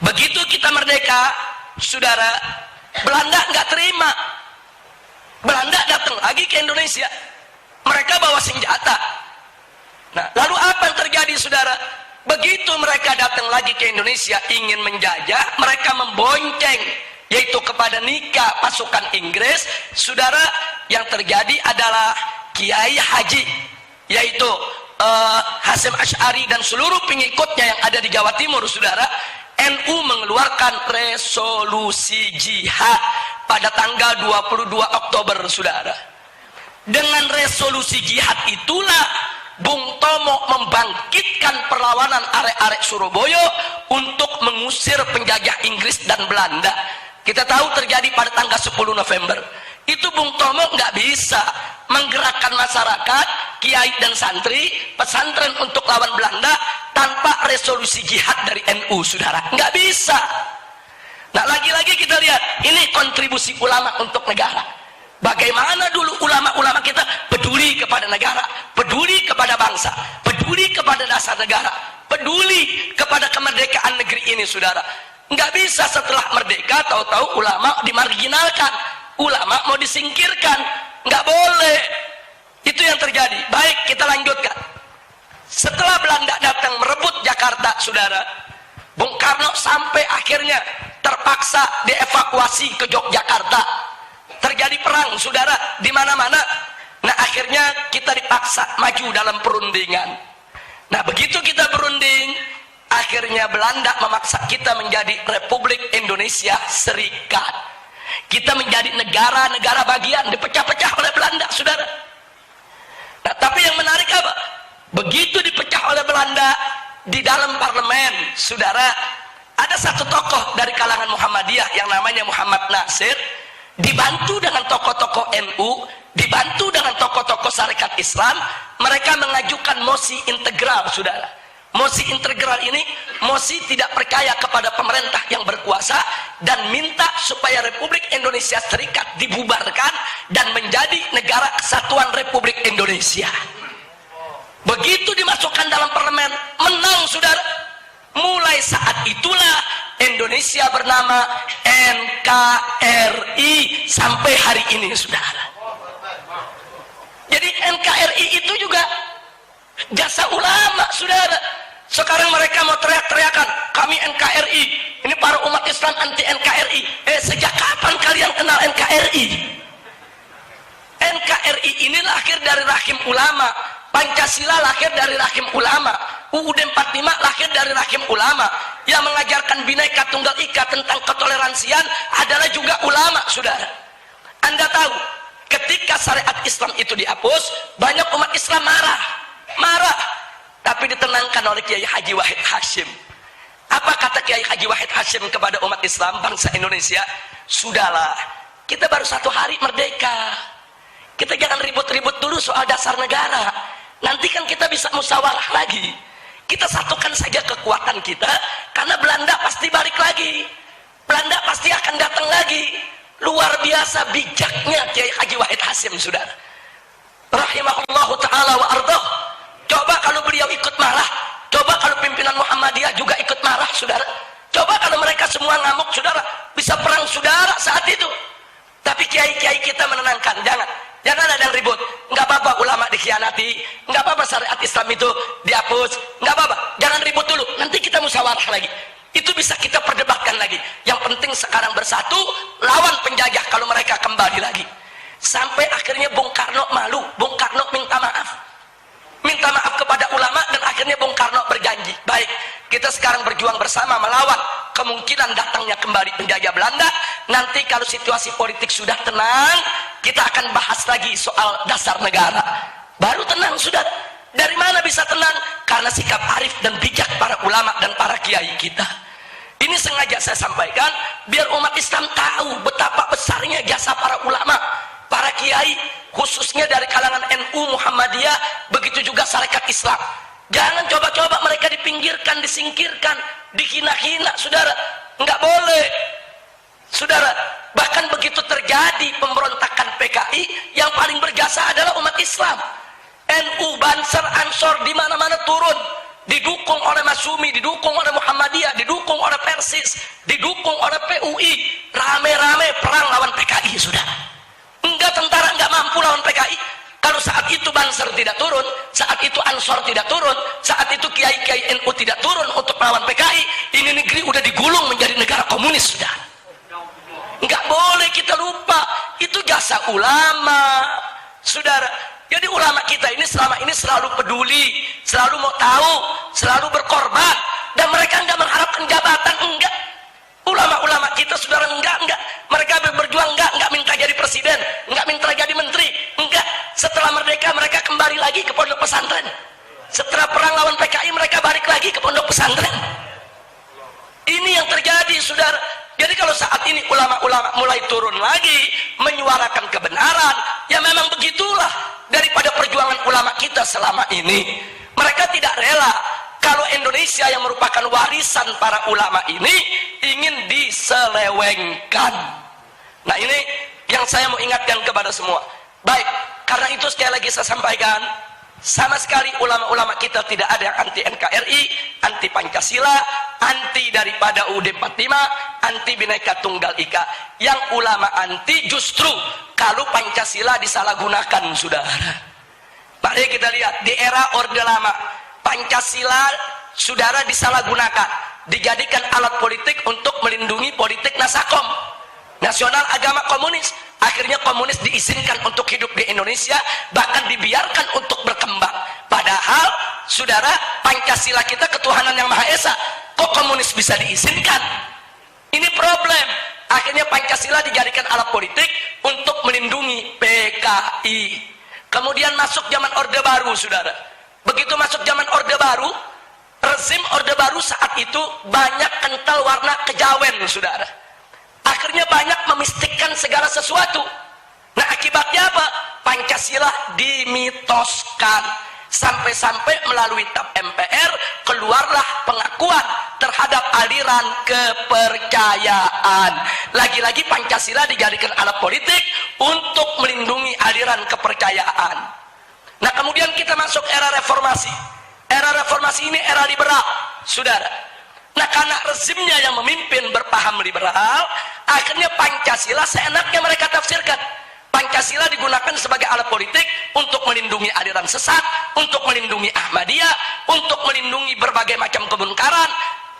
Begitu kita merdeka, saudara, Belanda nggak terima. Belanda datang lagi ke Indonesia. Mereka bawa senjata. Nah, lalu apa yang terjadi, saudara? Begitu mereka datang lagi ke Indonesia ingin menjajah, mereka membonceng, yaitu kepada nikah pasukan Inggris, saudara. Yang terjadi adalah Kiai Haji, yaitu Hasyim Asy'ari dan seluruh pengikutnya yang ada di Jawa Timur, saudara. NU mengeluarkan resolusi jihad pada tanggal 22 Oktober, saudara. Dengan resolusi jihad itulah Bung Tomo membangkitkan perlawanan arek-arek Surabaya untuk mengusir penjajah Inggris dan Belanda. Kita tahu terjadi pada tanggal 10 November. Itu Bung Tomo nggak bisa menggerakkan masyarakat, kiai dan santri, pesantren untuk lawan Belanda tanpa resolusi jihad dari NU, saudara. Nggak bisa. Nah, lagi-lagi kita lihat, ini kontribusi ulama untuk negara. Bagaimana dulu ulama-ulama kita peduli kepada negara, peduli kepada bangsa, peduli kepada dasar negara, peduli kepada kemerdekaan negeri ini, saudara. Nggak bisa setelah merdeka tahu-tahu ulama dimarginalkan, ulama mau disingkirkan. Nggak boleh. Itu yang terjadi. Baik, kita lanjutkan. Setelah Belanda datang merebut Jakarta, saudara, Bung Karno sampai akhirnya terpaksa dievakuasi ke Yogyakarta. Terjadi perang, saudara, di mana-mana. Nah, akhirnya kita dipaksa maju dalam perundingan. Nah, begitu kita berunding, akhirnya Belanda memaksa kita menjadi Republik Indonesia Serikat. Kita menjadi negara-negara bagian, dipecah-pecah oleh Belanda, saudara. Nah, tapi yang menarik apa? Begitu dipecah oleh Belanda, di dalam parlemen, saudara, ada satu tokoh dari kalangan Muhammadiyah yang namanya Muhammad Nasir, dibantu dengan tokoh-tokoh NU, dibantu dengan tokoh-tokoh Syarikat Islam, mereka mengajukan mosi integral, saudara. Mosi integral ini, mosi tidak percaya kepada pemerintah yang berkuasa dan minta supaya Republik Indonesia Serikat dibubarkan dan menjadi negara kesatuan Republik Indonesia. Begitu dimasukkan dalam parlemen, menang, saudara. Mulai saat itulah Indonesia bernama NKRI sampai hari ini, saudara. Jadi NKRI itu juga jasa ulama, saudara. Sekarang mereka mau teriak-teriakan, kami NKRI, ini para umat Islam anti NKRI. Sejak kapan kalian kenal NKRI? NKRI ini lahir dari rahim ulama, Pancasila lahir dari rahim ulama, UUD 45 lahir dari rahim ulama. Yang mengajarkan Bhinneka Tunggal Ika tentang ketoleransian adalah juga ulama, saudara. Anda tahu, ketika syariat Islam itu dihapus, banyak umat Islam marah, tapi ditenangkan oleh Kiai Haji Wahid Hashim. Apa kata Kiai Haji Wahid Hashim kepada umat Islam bangsa Indonesia? Sudahlah, kita baru 1 hari merdeka, kita jangan ribut-ribut dulu soal dasar negara. Nanti kan kita bisa musyawarah lagi. Kita satukan saja kekuatan kita, karena Belanda pasti balik lagi, Belanda pasti akan datang lagi. Luar biasa bijaknya Kiai Haji Wahid Hashim, saudara, rahimahullahu ta'ala wa ardhah. Coba kalau beliau ikut marah, coba kalau pimpinan Muhammadiyah juga ikut marah, saudara. Coba kalau mereka semua ngamuk, saudara, bisa perang saudara saat itu. Tapi kiai-kiai kita menenangkan, jangan ada yang ribut. Nggak apa-apa ulama dikhianati, nggak apa-apa syariat Islam itu dihapus, nggak apa-apa, jangan ribut dulu, nanti kita musyawarah lagi. Itu bisa kita perdebatkan lagi. Yang penting sekarang bersatu lawan penjajah kalau mereka kembali lagi. Sampai akhirnya Bung Karno malu, Bung Karno minta maaf kepada ulama, dan akhirnya Bung Karno berjanji, baik, kita sekarang berjuang bersama melawan kemungkinan datangnya kembali penjajah Belanda. Nanti kalau situasi politik sudah tenang, kita akan bahas lagi soal dasar negara. Baru tenang, sudah. Dari mana bisa tenang? Karena sikap arif dan bijak para ulama dan para kiai kita. Ini sengaja saya sampaikan biar umat Islam tahu betapa besarnya jasa para ulama, para kiai, khususnya dari kalangan NU, Muhammadiyah, begitu juga Syarikat Islam. Jangan coba-coba mereka dipinggirkan, disingkirkan, dihina-hina, saudara. Enggak boleh, saudara. Bahkan begitu terjadi pemberontakan PKI, yang paling berjasa adalah umat Islam. NU, Banser, Ansor, di mana-mana turun, didukung oleh Masumi, didukung oleh Muhammadiyah, didukung oleh Persis, didukung oleh PUI, rame-rame perang lawan PKI, saudara. Enggak, tentara enggak mampu lawan PKI. Kalau saat itu Banser tidak turun, saat itu Ansor tidak turun, saat itu kiai-kiai NU tidak turun untuk melawan PKI, ini negeri udah digulung menjadi negara komunis, sudah. Enggak boleh kita lupa, itu jasa ulama, saudara. Jadi ulama kita ini selama ini selalu peduli, selalu mau tahu, selalu berkorban, dan mereka enggak mengharapkan jabatan, enggak. Ulama-ulama kita, saudara, enggak. Mereka berjuang enggak lagi ke pondok pesantren. Setelah perang lawan PKI mereka balik lagi ke pondok pesantren. Ini yang terjadi, saudara. Jadi kalau saat ini ulama-ulama mulai turun lagi menyuarakan kebenaran, ya memang begitulah daripada perjuangan ulama kita selama ini. Mereka tidak rela kalau Indonesia yang merupakan warisan para ulama ini ingin diselewengkan. Nah, ini yang saya mau ingatkan kepada semua. Baik, karena itu sekali lagi saya sampaikan, sama sekali ulama-ulama kita tidak ada yang anti NKRI, anti Pancasila, anti daripada UUD 45, anti Bhinneka Tunggal Ika. Yang ulama anti justru kalau Pancasila disalahgunakan, saudara. Mari kita lihat di era Orde Lama, Pancasila, saudara, disalahgunakan, dijadikan alat politik untuk melindungi politik Nasakom, nasional agama komunis. Akhirnya komunis diizinkan untuk hidup di Indonesia, bahkan dibiarkan untuk berkembang. Padahal, saudara, Pancasila kita ketuhanan yang Maha Esa, kok komunis bisa diizinkan? Ini problem. Akhirnya Pancasila dijadikan alat politik untuk melindungi PKI. Kemudian masuk zaman Orde Baru, saudara. Begitu masuk zaman Orde Baru, rezim Orde Baru saat itu banyak kental warna kejawen, saudara. Akhirnya banyak memistikkan segala sesuatu. Nah, akibatnya apa? Pancasila dimitoskan. Sampai-sampai melalui TAP MPR keluarlah pengakuan terhadap aliran kepercayaan. Lagi-lagi Pancasila dijadikan alat politik untuk melindungi aliran kepercayaan. Nah, kemudian kita masuk era reformasi. Era reformasi ini era liberal, saudara. Nah, karena rezimnya yang memimpin berpaham liberal, akhirnya Pancasila seenaknya mereka tafsirkan. Pancasila digunakan sebagai alat politik untuk melindungi aliran sesat, untuk melindungi Ahmadiyah, untuk melindungi berbagai macam kemungkaran,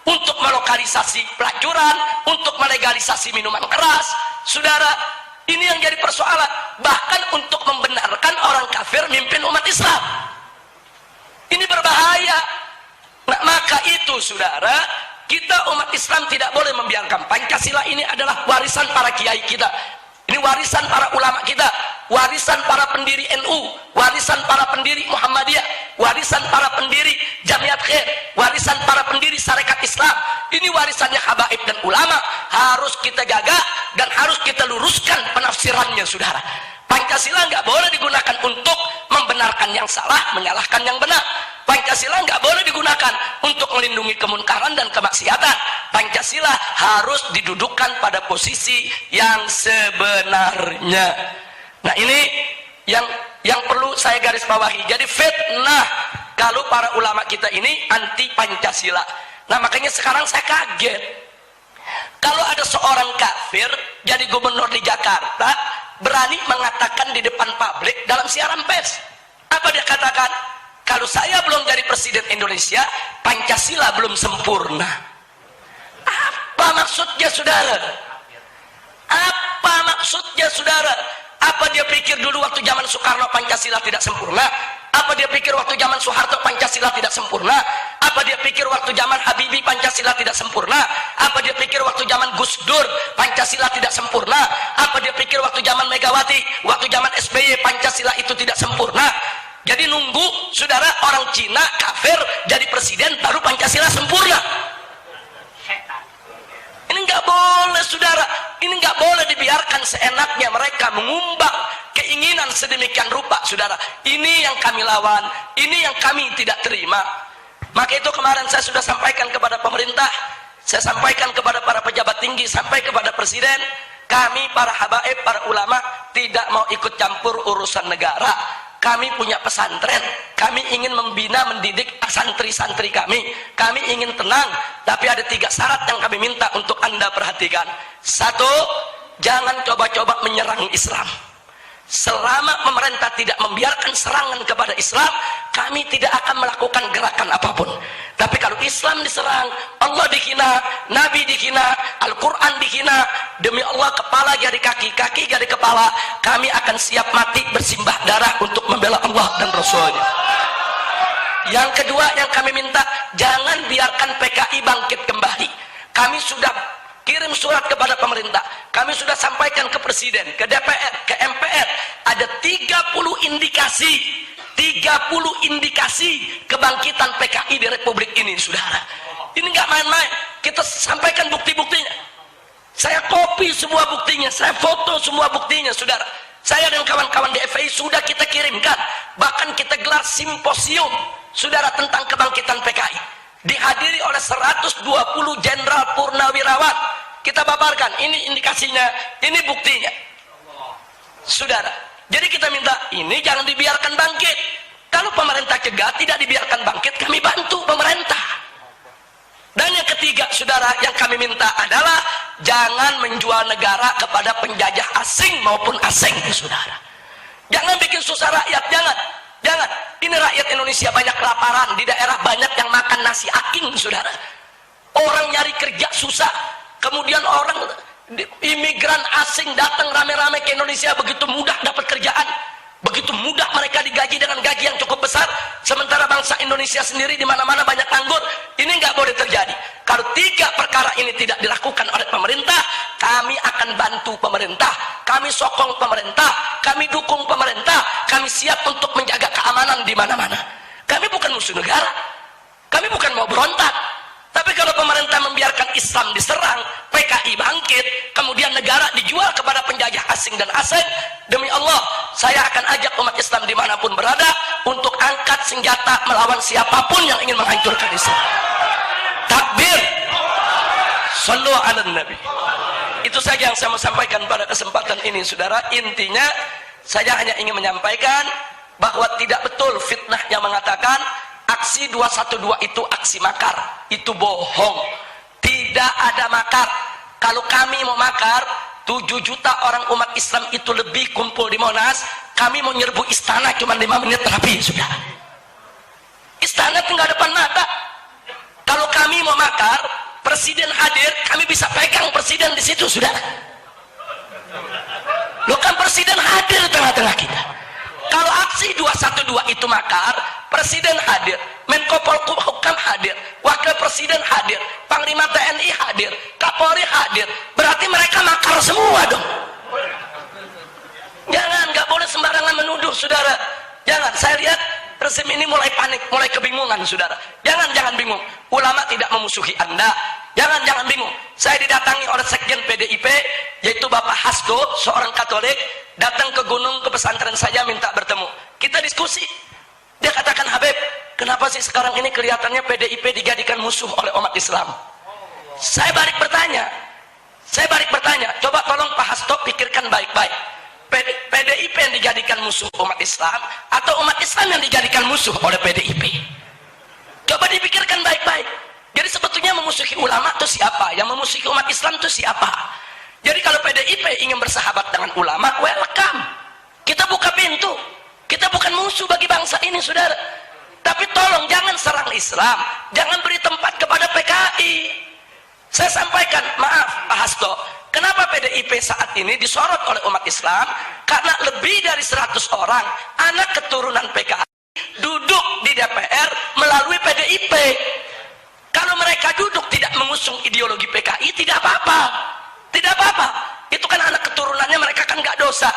untuk melokalisasi pelacuran, untuk melegalisasi minuman keras. Saudara, ini yang jadi persoalan. Bahkan untuk membenarkan orang kafir mimpin umat Islam. Ini berbahaya. Nah, maka itu, saudara, kita umat Islam tidak boleh membiarkan. Pancasila ini adalah warisan para kiai kita. Ini warisan para ulama kita, warisan para pendiri NU, warisan para pendiri Muhammadiyah, warisan para pendiri Jamiat Khair, warisan para pendiri Sarekat Islam. Ini warisannya habaib dan ulama, harus kita jaga dan harus kita luruskan penafsirannya, saudara. Pancasila nggak boleh digunakan untuk membenarkan yang salah, menyalahkan yang benar. Pancasila nggak boleh digunakan untuk melindungi kemunkaran dan kemaksiatan. Pancasila harus didudukkan pada posisi yang sebenarnya. Nah, ini yang perlu saya garis bawahi. Jadi fitnah kalau para ulama kita ini anti Pancasila. Nah, makanya sekarang saya kaget kalau ada seorang kafir jadi gubernur di Jakarta berani mengatakan di depan publik dalam siaran pers. Apa dia katakan? Kalau saya belum jadi presiden Indonesia, Pancasila belum sempurna. Apa maksudnya, saudara? Apa maksudnya, saudara? Apa dia pikir dulu waktu zaman Soekarno Pancasila tidak sempurna? Apa dia pikir waktu zaman Soeharto Pancasila tidak sempurna? Apa dia pikir waktu zaman Habibie Pancasila tidak sempurna? Apa dia pikir waktu zaman Gus Dur Pancasila tidak sempurna? Apa dia pikir waktu zaman Megawati, waktu zaman SBY Pancasila itu tidak sempurna? Jadi nunggu, saudara, orang Cina kafir jadi presiden baru Pancasila sempurna. Ini nggak boleh, saudara. Ini nggak boleh dibiarkan seenaknya mereka mengumbar keinginan sedemikian rupa, saudara. Ini yang kami lawan, ini yang kami tidak terima. Maka itu kemarin saya sudah sampaikan kepada pemerintah, saya sampaikan kepada para pejabat tinggi, sampai kepada presiden. Kami para habaib, para ulama tidak mau ikut campur urusan negara. Kami punya pesantren, kami ingin membina, mendidik santri-santri kami. Kami ingin tenang, tapi ada 3 syarat yang kami minta untuk Anda perhatikan. 1, jangan coba-coba menyerang Islam. Selama pemerintah tidak membiarkan serangan kepada Islam, kami tidak akan melakukan gerakan apapun. Tapi kalau Islam diserang, Allah dihina, Nabi dihina, Al-Quran dihina, demi Allah kepala jadi kaki, kaki jadi kepala, kami akan siap mati bersimbah darah untuk membela Allah dan Rasulnya. Yang kedua yang kami minta, jangan biarkan PKI bangkit kembali. Kami sudah kirim surat kepada pemerintah, kami sudah sampaikan ke presiden, ke DPR, ke MPR, ada 30 indikasi 30 indikasi kebangkitan PKI di Republik ini, saudara. Ini nggak main-main. Kita sampaikan bukti-buktinya. Saya copy semua buktinya, saya foto semua buktinya, saudara. Saya dan kawan-kawan di FPI sudah kita kirimkan. Bahkan kita gelar simposium, saudara, tentang kebangkitan PKI. Dihadiri oleh 120 jenderal purnawirawan. Kita paparkan, ini indikasinya, ini buktinya, saudara. Jadi kita minta, ini jangan dibiarkan bangkit. Kalau pemerintah cegah, tidak dibiarkan bangkit, kami bantu pemerintah. Dan yang ketiga, saudara, yang kami minta adalah jangan menjual negara kepada penjajah asing maupun asing, saudara. Jangan bikin susah rakyat, jangan. Ini rakyat Indonesia banyak kelaparan, di daerah banyak yang makan nasi aking, saudara. Orang nyari kerja susah, kemudian orang imigran asing datang rame-rame ke Indonesia, begitu mudah dapat kerjaan, begitu mudah mereka digaji dengan gaji yang cukup besar, sementara bangsa Indonesia sendiri di mana-mana banyak nganggur. Ini nggak boleh terjadi. Kalau 3 perkara ini tidak dilakukan oleh pemerintah, kami akan bantu pemerintah, kami sokong pemerintah, kami dukung pemerintah, kami siap untuk menjaga keamanan di mana-mana. Kami bukan musuh negara, kami bukan mau berontak. Tapi kalau pemerintah membiarkan Islam diserang, PKI bangkit, kemudian negara dijual kepada penjajah asing dan asing, demi Allah, saya akan ajak umat Islam dimanapun berada untuk angkat senjata melawan siapapun yang ingin menghancurkan Islam. Takbir, sallu ala nabi. Itu saja yang saya mau sampaikan pada kesempatan ini, saudara. Intinya, saya hanya ingin menyampaikan bahwa tidak betul fitnah yang mengatakan aksi 212 itu aksi makar. Itu bohong. Tidak ada makar. Kalau kami mau makar, 7 juta orang umat Islam itu lebih kumpul di Monas, kami mau nyerbu istana cuma 5 menit rapi, sudah. Istana tinggal depan mata. Kalau kami mau makar, presiden hadir, kami bisa pegang presiden di situ, sudah. Loh, kan presiden hadir di tengah-tengah kita. Kalau aksi 212 itu makar, presiden hadir, Menko Polhukam hadir, wakil presiden hadir, Panglima TNI hadir, Kapolri hadir, berarti mereka makar semua dong. Jangan, nggak boleh sembarangan menuduh, saudara. Jangan, saya lihat rezim ini mulai panik, mulai kebingungan, saudara. Jangan bingung. Ulama tidak memusuhi Anda. Jangan bingung. Saya didatangi oleh Sekjen PDIP, yaitu Bapak Hasto, seorang Katolik, datang ke gunung, ke pesantren saya minta bertemu. Kita diskusi. Dia katakan, Habib, kenapa sih sekarang ini kelihatannya PDIP dijadikan musuh oleh umat Islam? Saya balik bertanya, coba tolong Pak Hasto pikirkan baik-baik. PDIP yang dijadikan musuh umat Islam atau umat Islam yang dijadikan musuh oleh PDIP? Coba dipikirkan baik-baik. Jadi sebetulnya memusuhi ulama itu siapa? Yang memusuhi umat Islam itu siapa? Jadi kalau PDIP ingin bersahabat dengan ulama, welcome. Kita buka pintu. Kita bukan musuh bagi bangsa ini, saudara. Tapi tolong jangan serang Islam, jangan beri tempat kepada PKI. Saya sampaikan, maaf Pak Hasto, kenapa PDIP saat ini disorot oleh umat Islam? Karena lebih dari 100 orang anak keturunan PKI duduk di DPR melalui PDIP. Kalau mereka duduk tidak mengusung ideologi PKI, tidak apa-apa. Tidak apa-apa. Itu kan anak keturunannya, mereka kan nggak dosa.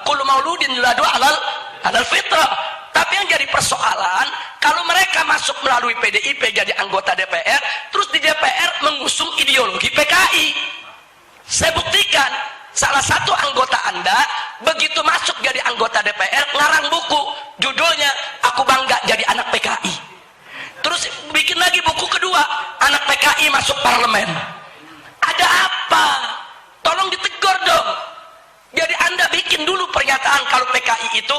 Kullu mauludin yuladu alal fitrah. Tapi yang jadi persoalan, kalau mereka masuk melalui PDIP jadi anggota DPR, terus di DPR mengusung ideologi PKI. Saya buktikan, salah satu anggota Anda begitu masuk jadi anggota DPR ngarang buku, judulnya Aku Bangga Jadi Anak PKI. Terus bikin lagi buku kedua, Anak PKI Masuk Parlemen. Ada apa? Tolong ditegur dong. Jadi Anda bikin dulu pernyataan kalau PKI itu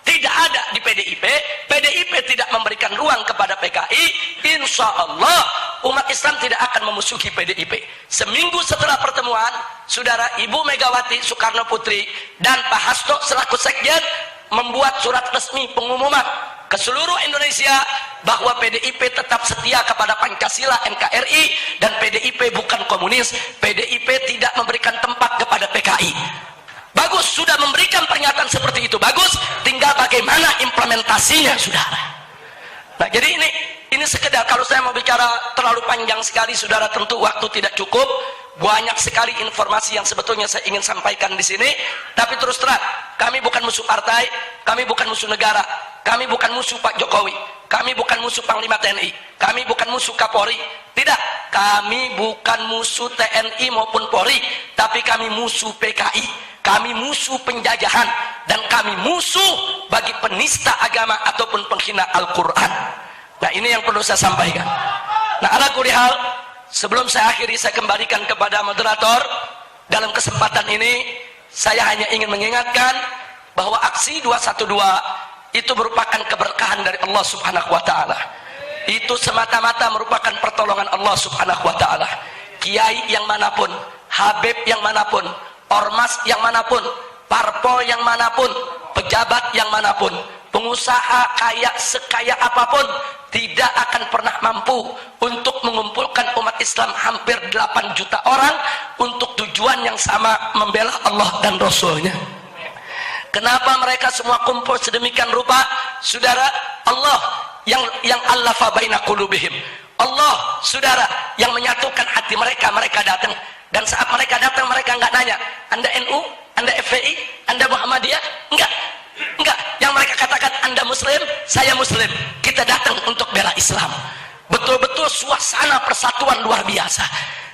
tidak ada di PDIP, PDIP tidak memberikan ruang kepada PKI, insya Allah umat Islam tidak akan memusuhi PDIP. Seminggu setelah pertemuan, saudara, Ibu Megawati Soekarno Putri dan Pak Hasto selaku Sekjen membuat surat resmi pengumuman ke seluruh Indonesia bahwa PDIP tetap setia kepada Pancasila NKRI dan PDIP bukan komunis. PDIP tidak memberikan tempat kepada PKI. Bagus, sudah memberikan pernyataan seperti itu, bagus, tinggal bagaimana implementasinya, saudara. Nah, jadi ini sekedar, kalau saya mau bicara terlalu panjang sekali, saudara, tentu waktu tidak cukup. Banyak sekali informasi yang sebetulnya saya ingin sampaikan di sini, tapi terus terang, kami bukan musuh partai, kami bukan musuh negara. kami bukan musuh Pak Jokowi, kami bukan musuh Panglima TNI, kami bukan musuh Kapolri. Tidak, kami bukan musuh TNI maupun Polri, tapi kami musuh PKI, kami musuh penjajahan, dan kami musuh bagi penista agama ataupun penghina Al-Quran. Nah, ini yang perlu saya sampaikan. Nah, ala kulli hal, sebelum saya akhiri, saya kembalikan kepada moderator. Dalam kesempatan ini saya hanya ingin mengingatkan bahwa aksi 212 itu merupakan keberkahan dari Allah Subhanahu wa taala. Itu semata-mata merupakan pertolongan Allah Subhanahu wa taala. Kiai yang manapun, habib yang manapun, ormas yang manapun, parpol yang manapun, pejabat yang manapun, pengusaha kaya sekaya apapun tidak akan pernah mampu untuk mengumpulkan umat Islam hampir 8 juta orang untuk tujuan yang sama, membela Allah dan Rasulnya. Kenapa mereka semua kumpul sedemikian rupa? Saudara, Allah yang allafa baina qulubihim. Allah, saudara, yang menyatukan hati mereka. Mereka datang, dan saat mereka datang mereka enggak nanya, Anda NU, Anda FPI, Anda Muhammadiyah? Enggak. Yang mereka katakan, Anda Muslim, saya Muslim. Kita datang untuk bela Islam. Betul-betul suasana persatuan luar biasa.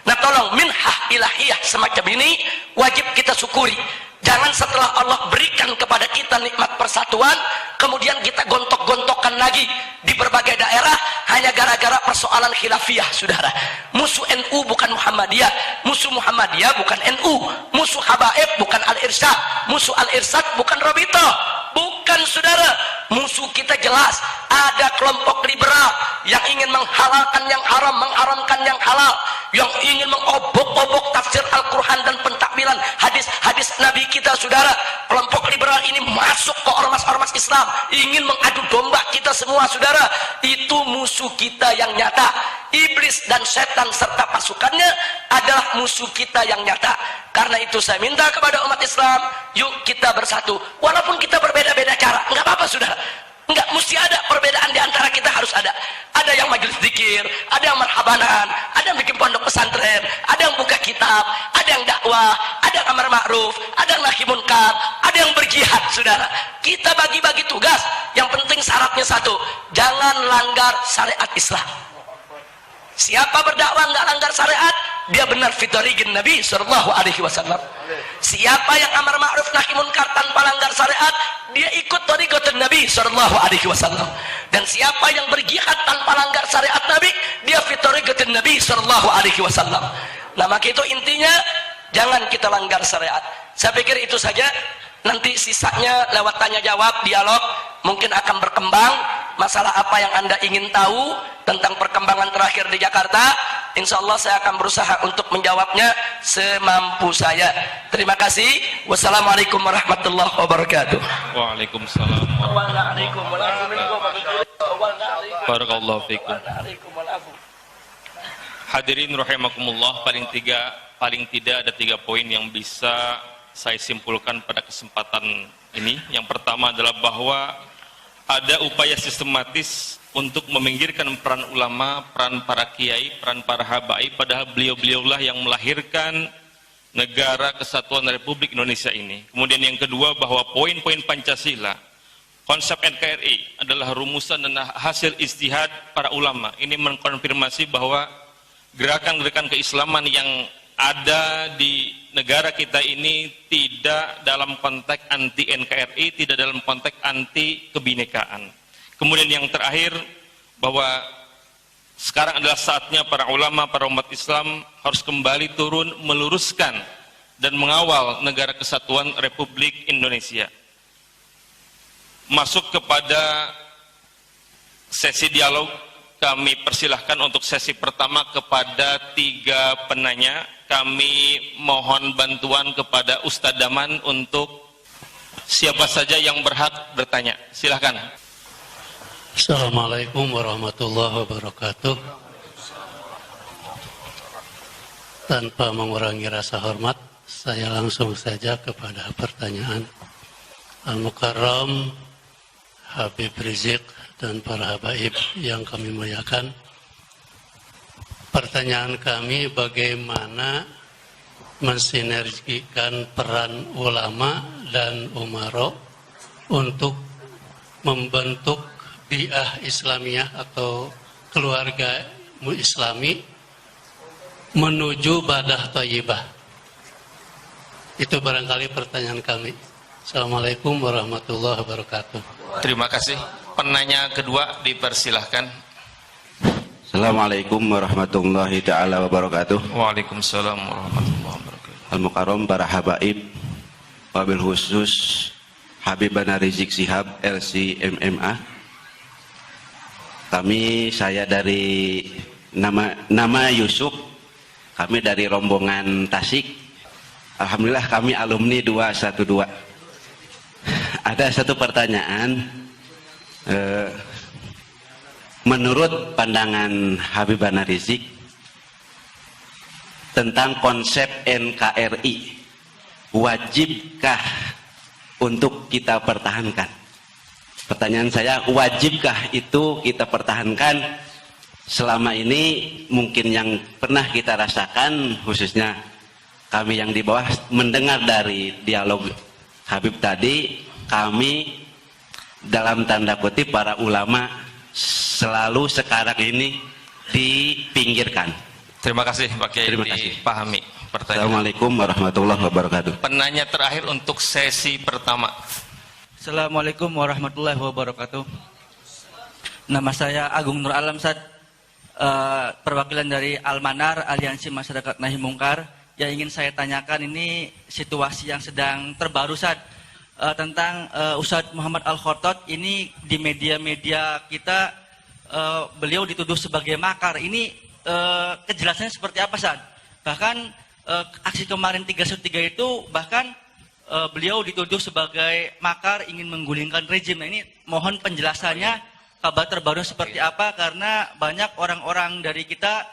Nah, tolong, minhah ilahiyah semacam ini wajib kita syukuri. Jangan setelah Allah berikan kepada kita nikmat persatuan, kemudian kita gontok-gontokan lagi di berbagai daerah hanya gara-gara persoalan khilafiyah, saudara. Musuh NU bukan Muhammadiyah, musuh Muhammadiyah bukan NU, musuh Habaib bukan Al-Irsyad, musuh Al-Irsyad bukan Rabita. Bukan, saudara. Musuh kita jelas. Ada kelompok liberal yang ingin menghalalkan yang haram, mengharamkan yang halal, yang ingin mengobok-obok tafsir Al-Quran dan pentakbiran hadis-hadis Nabi kita, saudara. Kelompok liberal ini masuk ke ormas-ormas Islam, ingin mengadu domba kita semua, saudara. Itu musuh kita yang nyata. Iblis dan setan serta pasukannya adalah musuh kita yang nyata. Karena itu saya minta kepada umat Islam, yuk kita bersatu. Walaupun kita berbeda-beda cara, nggak apa-apa, saudara. Enggak mesti ada perbedaan di antara kita, harus ada. Ada yang majelis zikir, ada yang marhabanan, ada yang bikin pondok pesantren, ada yang buka kitab, ada yang dakwah, ada yang amar ma'ruf, ada yang nahi munkar, ada yang berjihad, saudara. Kita bagi-bagi tugas. Yang penting syaratnya satu, jangan langgar syariat Islam. Siapa berdakwah nggak langgar syariat, dia benar fitrigin Nabi sallallahu alaihi wasallam. Siapa yang amar ma'ruf nahi munkar tanpa langgar syariat, dia ikut thariqatun Nabi sallallahu alaihi wasallam. Dan siapa yang berjihad tanpa langgar syariat Nabi, dia fitrigatun Nabi sallallahu alaihi wasallam. Nah, maka itu intinya, jangan kita langgar syariat. Saya pikir itu saja. Nanti sisanya lewat tanya jawab, dialog, mungkin akan berkembang masalah apa yang Anda ingin tahu tentang perkembangan terakhir di Jakarta. Insya Allah saya akan berusaha untuk menjawabnya semampu saya. Terima kasih. Wassalamualaikum warahmatullahi wabarakatuh. Waalaikumsalam. Barakallahu fikum. Hadirin rahimakumullah, paling tidak ada 3 poin yang bisa saya simpulkan pada kesempatan ini. Yang pertama adalah bahwa ada upaya sistematis untuk meminggirkan peran ulama, peran para kiai, peran para habaib, padahal beliau-beliaulah yang melahirkan negara kesatuan Republik Indonesia ini. Kemudian yang kedua, bahwa poin-poin Pancasila, konsep NKRI adalah rumusan dan hasil ijtihad para ulama. Ini mengkonfirmasi bahwa gerakan-gerakan keislaman yang ada di negara kita ini tidak dalam konteks anti NKRI, tidak dalam konteks anti kebinekaan. Kemudian yang terakhir, bahwa sekarang adalah saatnya para ulama, para umat Islam harus kembali turun meluruskan dan mengawal negara kesatuan Republik Indonesia. Masuk kepada sesi dialog, kami persilahkan untuk sesi pertama kepada 3 penanya. Kami mohon bantuan kepada Ustadz Daman untuk siapa saja yang berhak bertanya. Silahkan. Assalamualaikum warahmatullahi wabarakatuh. Tanpa mengurangi rasa hormat, saya langsung saja kepada pertanyaan. Al-Mukarram, Habib Rizik, dan para habaib yang kami muliakan. Pertanyaan kami, bagaimana mensinergikan peran ulama dan umaro untuk membentuk bi'ah Islamiyah atau keluarga Islami menuju badah thayyibah? Itu barangkali pertanyaan kami. Assalamualaikum warahmatullahi wabarakatuh. Terima kasih. Penanya kedua dipersilahkan. Assalamualaikum warahmatullahi ta'ala wabarakatuh. Waalaikumsalam warahmatullahi wabarakatuh. Al-Mukarram para habaib, wabil khusus Habibana Rizik Syihab LC MMA. Saya dari nama Yusuf. Kami dari rombongan Tasik. Alhamdulillah kami alumni 212. Ada satu pertanyaan. Menurut pandangan Habibana Rizik tentang konsep NKRI, wajibkah untuk kita pertahankan? Pertanyaan saya, wajibkah itu kita pertahankan? Selama ini mungkin yang pernah kita rasakan, khususnya kami yang di bawah, mendengar dari dialog Habib tadi, kami dalam tanda kutip para ulama selalu sekarang ini dipinggirkan. Terima kasih Pak Kiai, Terima kasih. dipahami pertanyaan. Assalamualaikum warahmatullahi wabarakatuh. Penanya terakhir untuk sesi pertama. Assalamualaikum warahmatullahi wabarakatuh. Nama saya Agung Nur Alam, Ustaz. Perwakilan dari Almanar, Aliansi Masyarakat Nahi Mungkar. Yang ingin saya tanyakan ini situasi yang sedang terbaru, Ustaz. Tentang Ustadz Muhammad Al-Khotod ini di media-media kita beliau dituduh sebagai makar. Ini kejelasannya seperti apa, Ustaz? Bahkan aksi kemarin 313 itu bahkan beliau dituduh sebagai makar ingin menggulingkan rezim. Nah, ini mohon penjelasannya, kabar terbaru seperti apa, karena banyak orang-orang dari kita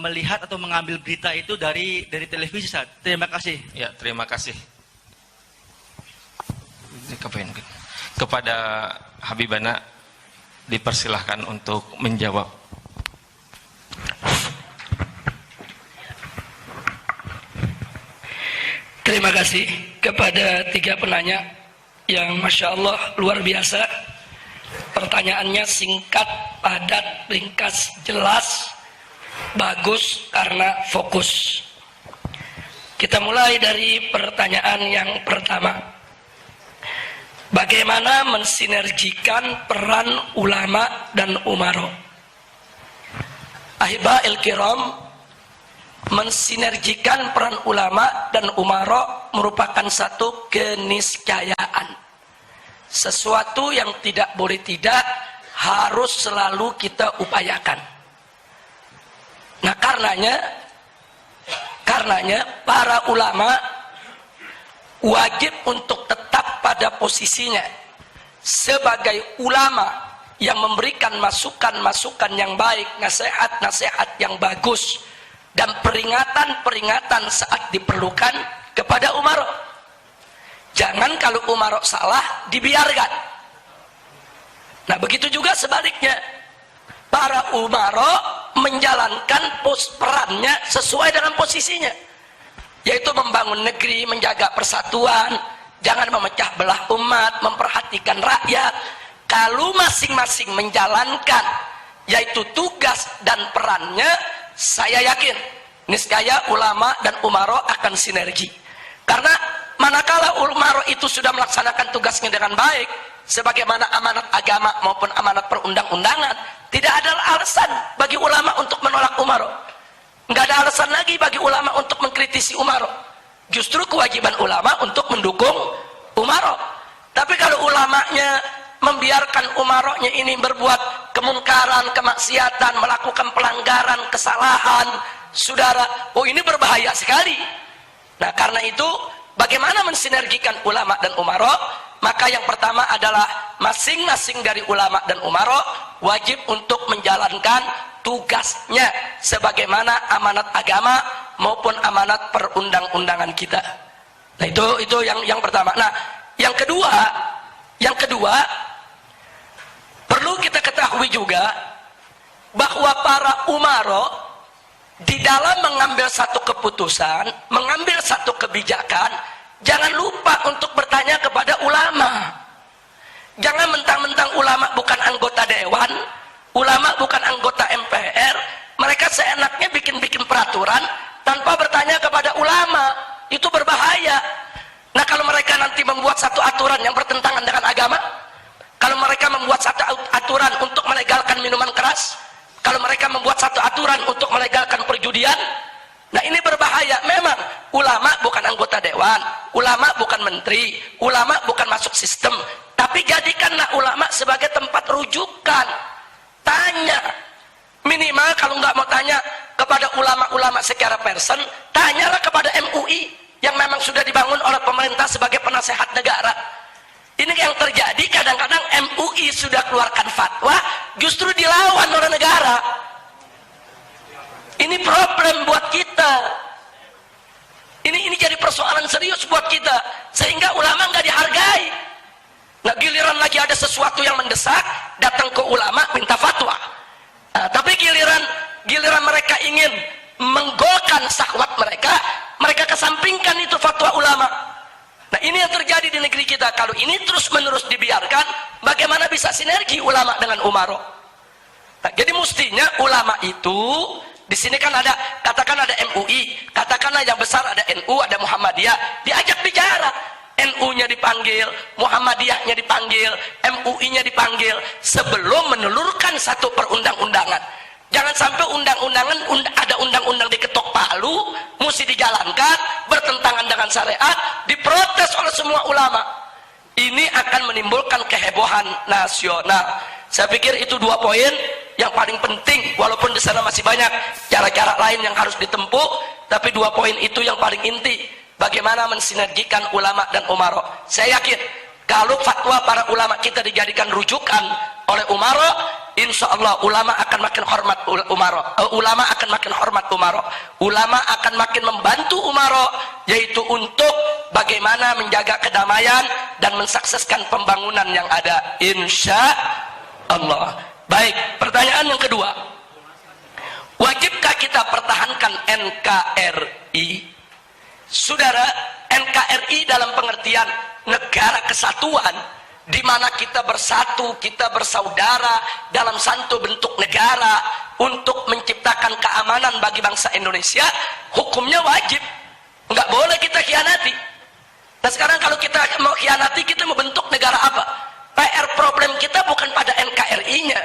melihat atau mengambil berita itu dari televisi, Ustaz. Terima kasih. Ya, terima kasih. Kepada Habibana dipersilahkan untuk menjawab. Terima kasih kepada tiga penanya yang Masya Allah luar biasa. Pertanyaannya singkat, padat, ringkas, jelas, bagus karena fokus. Kita mulai dari pertanyaan yang pertama. Bagaimana mensinergikan peran ulama dan umaro? Ahiba'il kiram, mensinergikan peran ulama dan umaro merupakan satu keniscayaan. Sesuatu yang tidak boleh tidak, harus selalu kita upayakan. Nah, karenanya para ulama wajib untuk tetap pada posisinya sebagai ulama yang memberikan masukan-masukan yang baik, nasihat-nasihat yang bagus, dan peringatan-peringatan saat diperlukan kepada umaro. Jangan kalau umaro salah dibiarkan. Nah, begitu juga sebaliknya, para umaro menjalankan perannya sesuai dengan posisinya, yaitu membangun negeri, menjaga persatuan, jangan memecah belah umat, memperhatikan rakyat. Kalau masing-masing menjalankan yaitu tugas dan perannya, saya yakin niscaya ulama dan umaro akan sinergi. Karena manakala umaro itu sudah melaksanakan tugasnya dengan baik, sebagaimana amanat agama maupun amanat perundang-undangan, tidak ada alasan bagi ulama untuk menolak umaro. Nggak ada alasan lagi bagi ulama untuk mengkritisi umaro. Justru kewajiban ulama untuk mendukung umaro. Tapi kalau ulamanya membiarkan umaronya ini berbuat kemungkaran, kemaksiatan, melakukan pelanggaran, kesalahan, saudara, ini berbahaya sekali. Nah, karena itu bagaimana mensinergikan ulama dan umaro? Maka yang pertama adalah masing-masing dari ulama dan umaro wajib untuk menjalankan tugasnya sebagaimana amanat agama maupun amanat perundang-undangan kita. Nah, itu yang pertama. Nah, yang kedua perlu kita ketahui juga bahwa para umaro di dalam mengambil satu keputusan, mengambil satu kebijakan, jangan lupa untuk bertanya kepada ulama. Jangan mentang-mentang itu berbahaya. Nah, kalau mereka nanti membuat satu aturan yang bertentangan dengan agama, kalau mereka membuat satu aturan untuk melegalkan minuman keras, kalau mereka membuat satu aturan untuk melegalkan perjudian, nah ini berbahaya. Memang ulama bukan anggota dewan, ulama bukan menteri, ulama bukan masuk sistem, tapi jadikanlah ulama sebagai tempat rujukan. Tanya, minimal kalau nggak mau tanya kepada ulama-ulama secara person, tanyalah kepada MUI yang memang sudah dibangun oleh pemerintah sebagai penasehat negara. Ini yang terjadi, kadang-kadang MUI sudah keluarkan fatwa, justru dilawan oleh negara. Ini problem buat kita. Ini jadi persoalan serius buat kita, sehingga ulama nggak dihargai. Nah, giliran lagi ada sesuatu yang mendesak, datang ke ulama minta fatwa. Nah, tapi giliran mereka ingin menggolkan syahwat mereka, mereka kesampingkan itu fatwa ulama. Nah, ini yang terjadi di negeri kita. Kalau ini terus-menerus dibiarkan, bagaimana bisa sinergi ulama dengan umaro? Nah, jadi mestinya ulama itu, di sini kan ada, katakan ada MUI, katakanlah yang besar ada NU, ada Muhammadiyah, diajak bicara. NU-nya dipanggil, Muhammadiyahnya dipanggil, MUI-nya dipanggil, sebelum menelurkan satu perundang-undangan. Jangan sampai ada undang-undang diketok palu, mesti dijalankan, bertentangan dengan syariat, diprotes oleh semua ulama. Ini akan menimbulkan kehebohan nasional. Saya pikir itu 2 poin yang paling penting, walaupun di sana masih banyak cara-cara lain yang harus ditempuh, tapi 2 poin itu yang paling inti. Bagaimana mensinergikan ulama dan umaro. Saya yakin kalau fatwa para ulama kita dijadikan rujukan oleh umaro, insya Allah ulama akan makin hormat umaro. Ulama akan makin hormat umaro. Ulama akan makin membantu umaro, yaitu untuk bagaimana menjaga kedamaian dan mensukseskan pembangunan yang ada, insya Allah. Baik, pertanyaan yang kedua, wajibkah kita pertahankan NKRI? Saudara, NKRI dalam pengertian negara kesatuan, di mana kita bersatu, kita bersaudara dalam satu bentuk negara untuk menciptakan keamanan bagi bangsa Indonesia, hukumnya wajib, nggak boleh kita khianati. Nah, sekarang kalau kita mau khianati, kita mau bentuk negara apa? PR problem kita bukan pada NKRI-nya,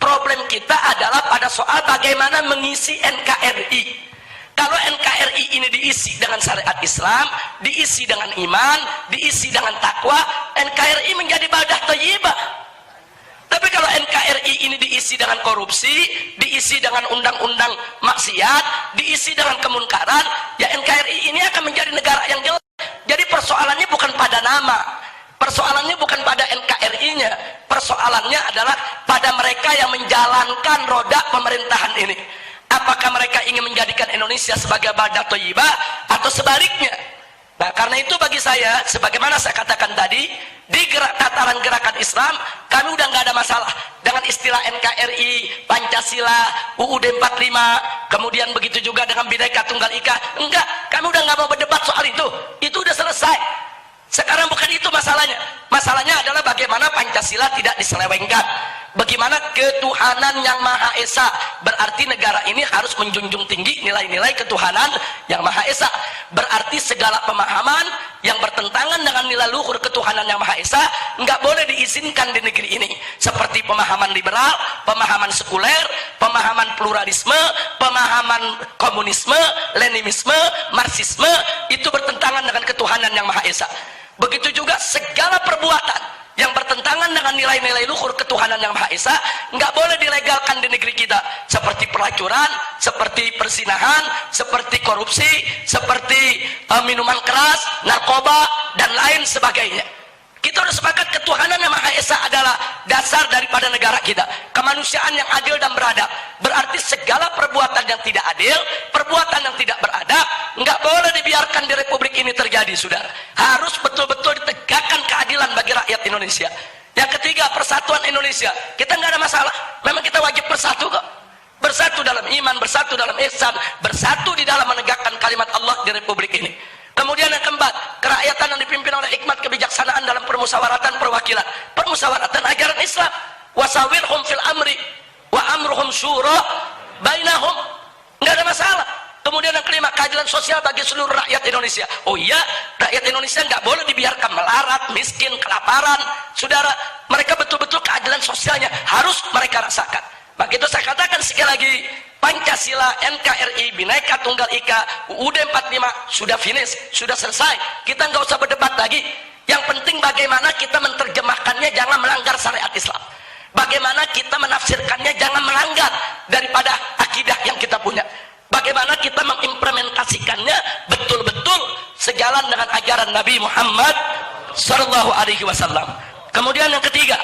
problem kita adalah pada soal bagaimana mengisi NKRI. Kalau NKRI ini diisi dengan syariat Islam, diisi dengan iman, diisi dengan takwa, NKRI menjadi baldah thayyibah. Tapi kalau NKRI ini diisi dengan korupsi, diisi dengan undang-undang maksiat, diisi dengan kemunkaran, ya NKRI ini akan menjadi negara yang jelek. Jadi persoalannya bukan pada nama, persoalannya bukan pada NKRI-nya, persoalannya adalah pada mereka yang menjalankan roda pemerintahan ini. Apakah mereka ingin menjadikan Indonesia sebagai baldah thayyibah atau sebaliknya? Nah, karena itu bagi saya, sebagaimana saya katakan tadi, di tataran gerakan Islam, kami udah nggak ada masalah dengan istilah NKRI, Pancasila, UUD 45, kemudian begitu juga dengan Bhinneka Tunggal Ika. Enggak, kami udah nggak mau berdebat soal itu. Itu udah selesai. Sekarang bukan itu masalahnya. Masalahnya adalah bagaimana Pancasila tidak diselewengkan. Bagaimana ketuhanan yang Maha Esa. Berarti negara ini harus menjunjung tinggi nilai-nilai ketuhanan yang Maha Esa. Berarti segala pemahaman yang bertentangan dengan nilai luhur ketuhanan yang Maha Esa nggak boleh diizinkan di negeri ini. Seperti pemahaman liberal, pemahaman sekuler, pemahaman pluralisme, pemahaman komunisme, leninisme, marxisme, itu bertentangan dengan ketuhanan yang Maha Esa. Begitu juga segala perbuatan yang bertentangan dengan nilai-nilai luhur ketuhanan yang Maha Esa nggak boleh dilegalkan di negeri kita, seperti pelacuran, seperti persinahan, seperti korupsi, seperti minuman keras, narkoba, dan lain sebagainya. Kita sudah sepakat ketuhanan yang Maha Esa adalah dasar daripada negara kita, kemanusiaan yang adil dan beradab. Berarti segala perbuatan yang tidak adil, perbuatan yang tidak beradab, nggak boleh dibiarkan di Republik ini terjadi, saudara. Harus betul-betul ditegakkan keadilan bagi rakyat Indonesia. Yang ketiga, persatuan Indonesia. Kita nggak ada masalah, memang kita wajib bersatu kok. Bersatu dalam iman, bersatu dalam ihsan, bersatu di dalam menegakkan kalimat Allah di Republik ini. Kemudian yang keempat, kerakyatan yang dipimpin oleh hikmat kebijaksanaan dalam permusyawaratan perwakilan, permusyawaratan ajaran Islam. Wasawirhum fil amri wa amruhum syura bainahum. Enggak ada masalah. Itu Kemudian yang kelima, keadilan sosial bagi seluruh rakyat Indonesia. Oh iya, rakyat Indonesia nggak boleh dibiarkan melarat, miskin, kelaparan. Saudara, mereka betul-betul keadilan sosialnya harus mereka rasakan. Maka itu saya katakan sekali lagi, Pancasila, NKRI, Bhinneka Tunggal Ika, UUD 45 sudah finish, sudah selesai. Kita nggak usah berdebat lagi. Yang penting bagaimana kita menerjemahkannya jangan melanggar syariat Islam. Bagaimana kita menafsirkannya jangan melanggar daripada akidah yang kita punya. Bagaimana kita mengimplementasikannya betul-betul sejalan dengan ajaran Nabi Muhammad sallallahu alaihi wasallam. Kemudian yang ketiga,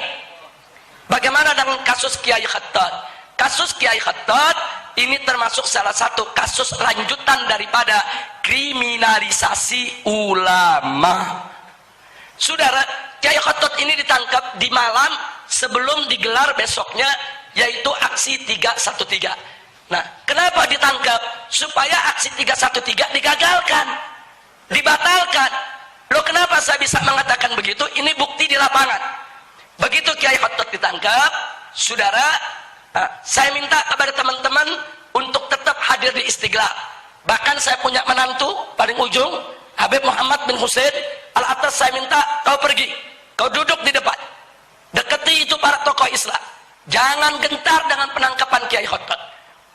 bagaimana dengan kasus Kiai Khattab? Kasus Kiai Khattab ini termasuk salah satu kasus lanjutan daripada kriminalisasi ulama. Saudara, Kiai Khattab ini ditangkap di malam sebelum digelar besoknya, yaitu aksi 313. Nah, kenapa ditangkap? Supaya aksi 313 digagalkan, dibatalkan. Loh, kenapa saya bisa mengatakan begitu? Ini bukti di lapangan. Begitu Kiai Khattab ditangkap, saudara, saya minta kepada teman-teman untuk tetap hadir di Istiqlal. Bahkan saya punya menantu paling ujung, Habib Muhammad bin Hussein Al-Atas, saya minta kau pergi, kau duduk di depan, deketi itu para tokoh Islam, jangan gentar dengan penangkapan Kiai Khattab,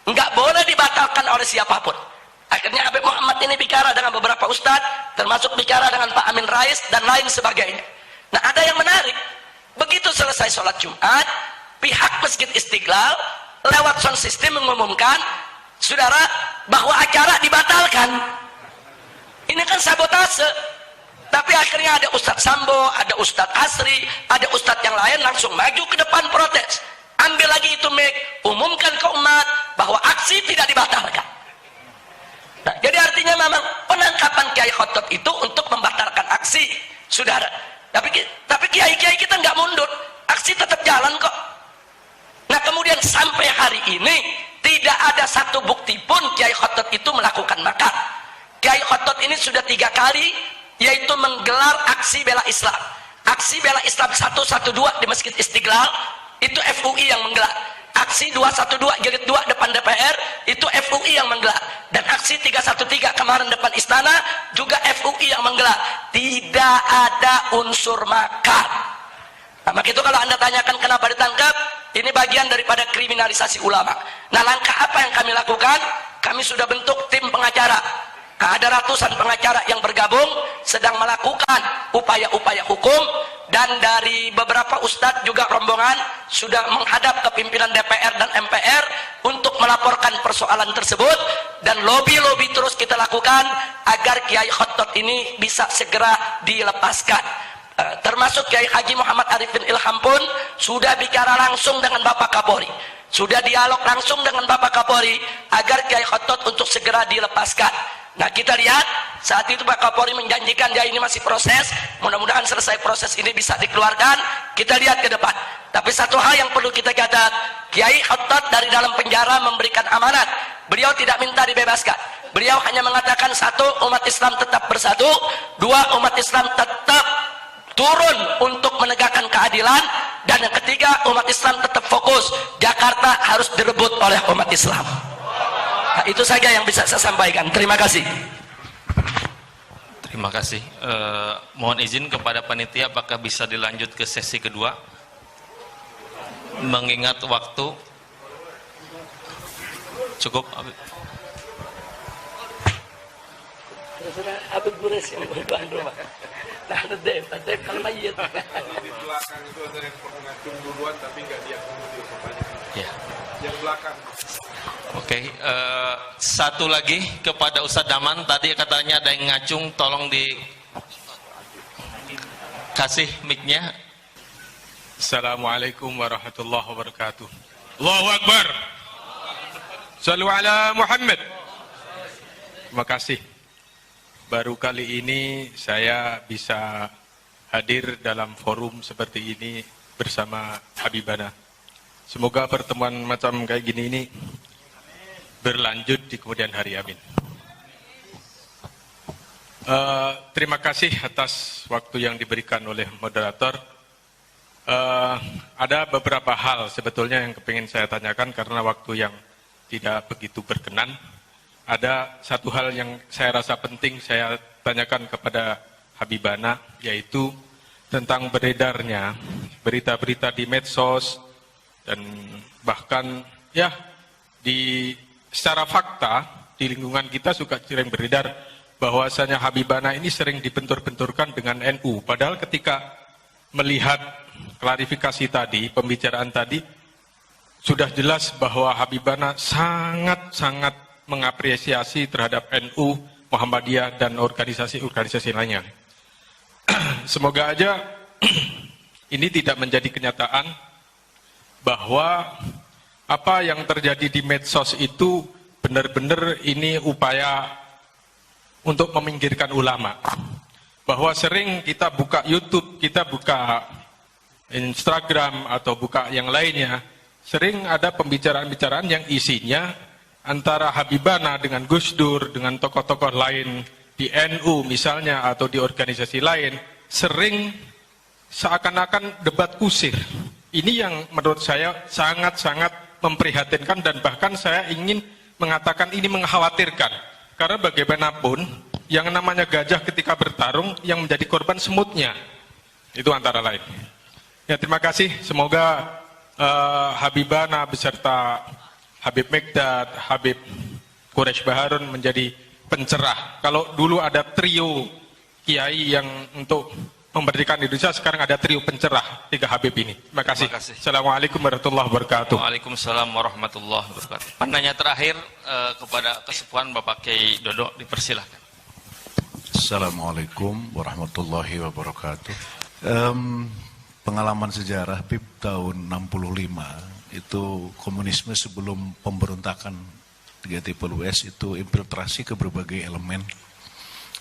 enggak boleh dibatalkan oleh siapapun. Akhirnya Habib Muhammad ini bicara dengan beberapa ustadz, termasuk bicara dengan Pak Amin Rais dan lain sebagainya. Nah, ada yang menarik, begitu selesai sholat Jumat, pihak Masjid Istiqlal lewat sound system mengumumkan, saudara, bahwa acara dibatalkan. Ini kan sabotase. Tapi akhirnya ada Ustadz Sambo, ada Ustadz Asri, ada Ustadz yang lain langsung maju ke depan protes. Ambil lagi itu mic, umumkan ke umat bahwa aksi tidak dibatalkan. Nah, jadi artinya memang penangkapan Kiai Khattab itu untuk membatalkan aksi, saudara. Tapi kiai-kiai kita nggak mundur, aksi tetap jalan kok. Nah, kemudian sampai hari ini tidak ada satu bukti pun Kiai Khattab itu melakukan makar. Kiai Khattab ini sudah 3 kali yaitu menggelar aksi bela Islam. Aksi bela Islam 112 di Masjid Istiqlal itu FUI yang menggelar. Aksi 212 jilid 2 depan DPR itu FUI yang menggelar. Dan aksi 313 kemarin depan istana juga FUI yang menggelar. Tidak ada unsur makar. Nah, maka itu kalau Anda tanyakan kenapa ditangkap, ini bagian daripada kriminalisasi ulama. Nah, langkah apa yang kami lakukan? Kami sudah bentuk tim pengacara. Nah, ada ratusan pengacara yang bergabung sedang melakukan upaya-upaya hukum, dan dari beberapa ustadz juga rombongan sudah menghadap ke pimpinan DPR dan MPR untuk melaporkan persoalan tersebut, dan lobby-lobby terus kita lakukan agar Kiai Khattab ini bisa segera dilepaskan. Termasuk Kiai Haji Muhammad Arifin Ilham pun sudah bicara langsung dengan Bapak Kapolri, sudah dialog langsung dengan Bapak Kapolri agar Kiai Khattab untuk segera dilepaskan. Nah, kita lihat saat itu Pak Kapolri menjanjikan ya ini masih proses, mudah-mudahan selesai proses ini bisa dikeluarkan. Kita lihat ke depan. Tapi satu hal yang perlu kita catat, Kiai Khattab dari dalam penjara memberikan amanat. Beliau tidak minta dibebaskan. Beliau hanya mengatakan, 1, umat Islam tetap bersatu, 2, umat Islam tetap turun untuk menegakkan keadilan, dan yang ketiga, umat Islam tetap fokus, Jakarta harus direbut oleh umat Islam. Nah, itu saja yang bisa saya sampaikan. Terima kasih. Terima kasih. Mohon izin kepada panitia, apakah bisa dilanjut ke sesi kedua? Mengingat waktu. Cukup. Habib Gures yang berdoa rumah. Nah, Dep kalau mayit. Di belakang itu ada yang pengacung duluan tapi nggak diakomodir pertanyaan. Ya. Yang belakang. Oke, satu lagi kepada Ustadz Daman, tadi katanya ada yang ngacung, tolong dikasih mic-nya. Assalamualaikum warahmatullahi wabarakatuh. Allahu Akbar. Sallu ala Muhammad. Terima kasih. Baru kali ini saya bisa hadir dalam forum seperti ini bersama Habibana. Semoga pertemuan macam kayak gini ini berlanjut di kemudian hari, amin. Terima kasih atas waktu yang diberikan oleh moderator. Ada beberapa hal sebetulnya yang kepingin saya tanyakan karena waktu yang tidak begitu berkenan. ada satu hal yang saya rasa penting saya tanyakan kepada Habibana, yaitu tentang beredarnya berita-berita di medsos dan bahkan ya secara fakta di lingkungan kita suka sering beredar bahwasanya Habibana ini sering dibentur-benturkan dengan NU. Padahal ketika melihat klarifikasi tadi, pembicaraan tadi, sudah jelas bahwa Habibana sangat-sangat mengapresiasi terhadap NU, Muhammadiyah, dan organisasi-organisasi lainnya. Semoga aja ini tidak menjadi kenyataan bahwa apa yang terjadi di medsos itu benar-benar ini upaya untuk meminggirkan ulama. Bahwa sering kita buka YouTube, kita buka Instagram atau buka yang lainnya, sering ada pembicaraan-pembicaraan yang isinya antara Habibana dengan Gus Dur, dengan tokoh-tokoh lain di NU misalnya atau di organisasi lain, sering seakan-akan debat kusir. Ini yang menurut saya sangat-sangat memprihatinkan dan bahkan saya ingin mengatakan ini mengkhawatirkan. Karena bagaimanapun yang namanya gajah ketika bertarung yang menjadi korban semutnya. Itu antara lain. Ya, terima kasih. Semoga Habibana beserta Habib Mikdad, Habib Quraisy Baharun menjadi pencerah. Kalau dulu ada trio kiai yang untuk memberdikan Indonesia, sekarang ada trio pencerah 3 Habib ini. Terima kasih. Assalamualaikum warahmatullahi wabarakatuh. Waalaikumsalam warahmatullahi wabarakatuh. Penanya terakhir kepada Kesepuhan Bapak Kiai Dodo, dipersilahkan. Assalamualaikum warahmatullahi wabarakatuh. Pengalaman sejarah Habib tahun 65 itu komunisme sebelum pemberontakan 3 itu infiltrasi ke berbagai elemen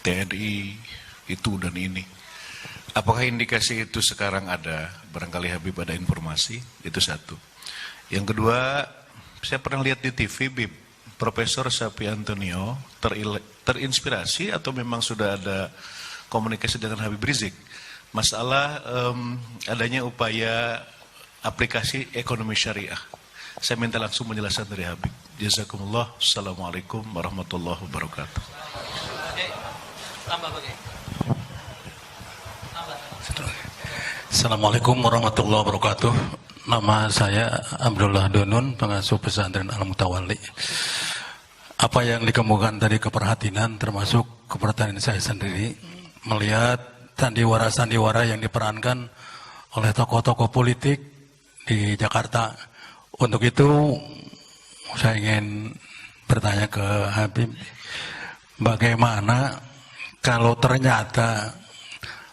TNI itu dan ini. Apakah indikasi itu sekarang ada? Barangkali Habib ada informasi, itu satu. Yang kedua, saya pernah lihat di TV Habib, Profesor Sapi Antonio terinspirasi atau memang sudah ada komunikasi dengan Habib Rizik masalah adanya upaya aplikasi ekonomi syariah. Saya minta langsung penjelasan dari Habib. Jazakumullah. Assalamualaikum warahmatullahi wabarakatuh. Assalamualaikum warahmatullahi wabarakatuh. Nama saya Abdullah Donun, pengasuh pesantren Al-Mutawalli. Apa yang dikemukakan tadi keperhatian, termasuk keperhatian saya sendiri, melihat sandiwara-sandiwara yang diperankan oleh tokoh-tokoh politik di Jakarta. Untuk itu, saya ingin bertanya ke Habib, bagaimana kalau ternyata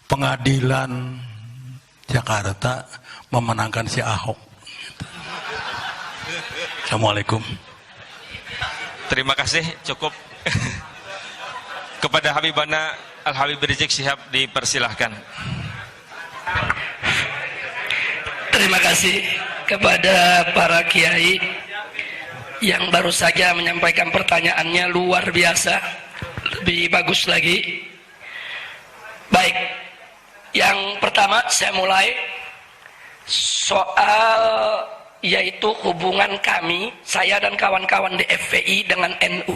pengadilan Jakarta memenangkan si Ahok? Assalamualaikum. Terima kasih, cukup. Kepada Habibana Al-Habib Rizik Syihab dipersilahkan. Terima kasih kepada para kiai yang baru saja menyampaikan pertanyaannya, luar biasa, lebih bagus lagi. Baik, yang pertama saya mulai soal yaitu hubungan kami, saya dan kawan-kawan di FPI dengan NU.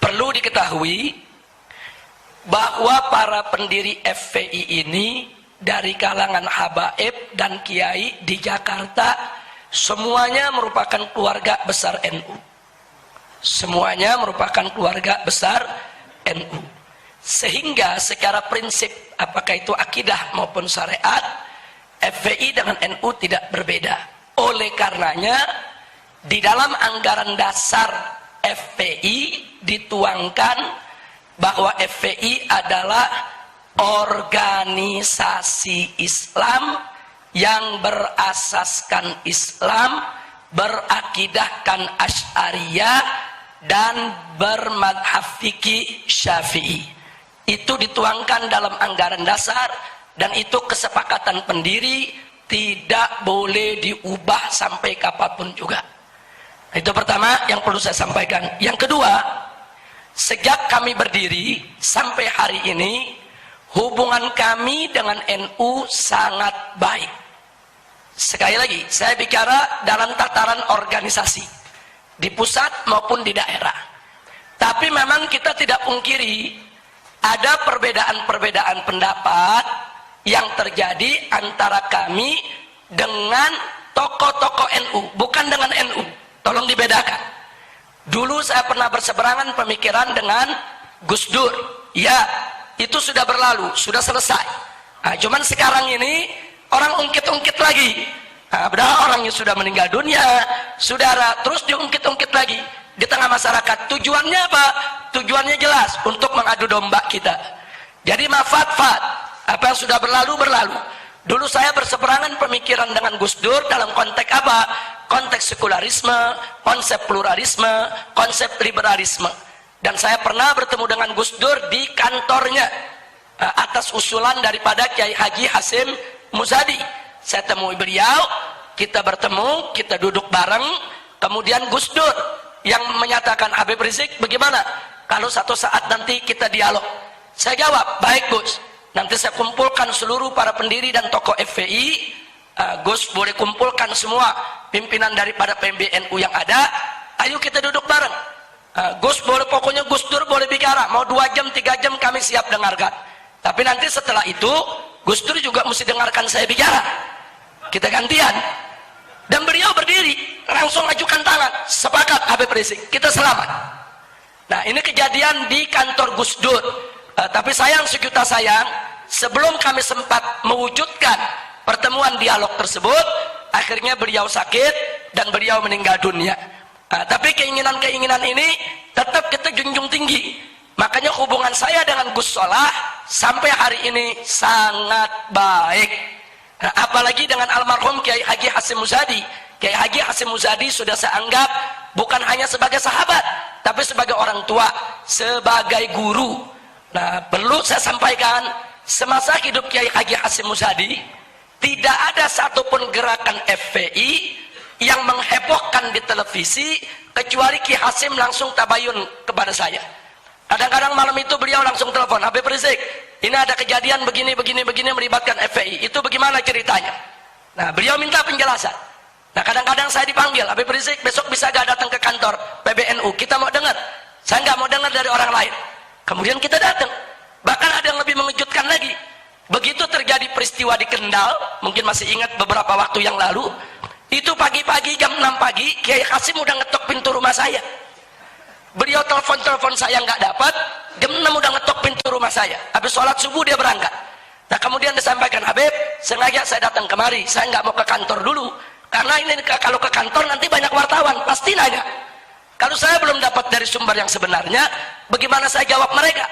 Perlu diketahui bahwa para pendiri FPI ini dari kalangan habaib dan kiai di Jakarta semuanya merupakan keluarga besar NU. Semuanya merupakan keluarga besar NU. Sehingga secara prinsip apakah itu akidah maupun syariat, FPI dengan NU tidak berbeda. Oleh karenanya di dalam anggaran dasar FPI dituangkan bahwa FPI adalah organisasi Islam yang berasaskan Islam, berakidahkan Asy'ariyah dan bermadhab fikih Syafi'i. Itu dituangkan dalam anggaran dasar dan itu kesepakatan pendiri, tidak boleh diubah sampai kapanpun juga. Itu pertama yang perlu saya sampaikan. Yang kedua, sejak kami berdiri sampai hari ini, hubungan kami dengan NU sangat baik. Sekali lagi, saya bicara dalam tataran organisasi, di pusat maupun di daerah. Tapi memang kita tidak pungkiri ada perbedaan-perbedaan pendapat yang terjadi antara kami dengan tokoh-tokoh NU, bukan dengan NU. Tolong dibedakan. Dulu saya pernah berseberangan pemikiran dengan Gus Dur. Ya, itu sudah berlalu, sudah selesai. Nah, cuman sekarang ini orang ungkit-ungkit lagi. Nah, padahal orangnya sudah meninggal dunia, saudara, terus diungkit-ungkit lagi di tengah masyarakat. Tujuannya apa? Tujuannya jelas, untuk mengadu domba kita. Jadi mafat-fat, apa yang sudah berlalu berlalu. Dulu saya berseberangan pemikiran dengan Gus Dur dalam konteks apa? Konteks sekularisme, konsep pluralisme, konsep liberalisme. Dan saya pernah bertemu dengan Gus Dur di kantornya atas usulan daripada Kiai Haji Hasim Muzadi. Saya temui beliau, kita bertemu, kita duduk bareng. Kemudian Gus Dur yang menyatakan, Habib Rizik bagaimana kalau satu saat nanti kita dialog? Saya jawab, baik Gus, nanti saya kumpulkan seluruh para pendiri dan tokoh FPI. Gus boleh kumpulkan semua pimpinan daripada PBNU yang ada, ayo kita duduk bareng. Gus boleh, pokoknya Gus Dur boleh bicara, mau 2 jam 3 jam kami siap dengarkan. Tapi nanti setelah itu Gus Dur juga mesti dengarkan saya bicara. Kita gantian. Dan beliau berdiri, langsung ajukan tangan, sepakat Habib Rizik, kita selamat. Nah, ini kejadian di kantor Gus Dur. Tapi sayang sejuta sayang, sebelum kami sempat mewujudkan pertemuan dialog tersebut, akhirnya beliau sakit dan beliau meninggal dunia. Tapi keinginan-keinginan ini tetap kita junjung tinggi. Makanya hubungan saya dengan Gus Solah sampai hari ini sangat baik. Apalagi dengan almarhum Kiai Haji Hasim Muzadi. Kiai Haji Hasim Muzadi sudah saya anggap bukan hanya sebagai sahabat, tapi sebagai orang tua, sebagai guru. Nah, perlu saya sampaikan, semasa hidup Kiai Haji Hasim Muzadi, tidak ada satupun gerakan FPI yang menghebohkan di televisi, kecuali Ki Hasim langsung tabayun kepada saya. Kadang-kadang malam itu beliau langsung telepon, Habib Rizik, ini ada kejadian begini melibatkan FPI, itu bagaimana ceritanya? Nah, beliau minta penjelasan. Nah, kadang-kadang saya dipanggil, Habib Rizik besok bisa gak datang ke kantor PBNU, kita mau dengar. Saya nggak mau dengar dari orang lain. Kemudian kita datang. Bahkan ada yang lebih mengejutkan lagi. Begitu terjadi peristiwa di Kendal, mungkin masih ingat beberapa waktu yang lalu, itu pagi-pagi jam 6 pagi Kiai Hasim udah ngetok pintu rumah saya. Beliau telepon saya nggak dapat, jam 6 udah ngetok pintu rumah saya. Habis sholat subuh dia berangkat. Nah, kemudian disampaikan, Habib, sengaja saya datang kemari, saya nggak mau ke kantor dulu, karena ini kalau ke kantor nanti banyak wartawan pasti nanya. Kalau saya belum dapat dari sumber yang sebenarnya, bagaimana saya jawab mereka?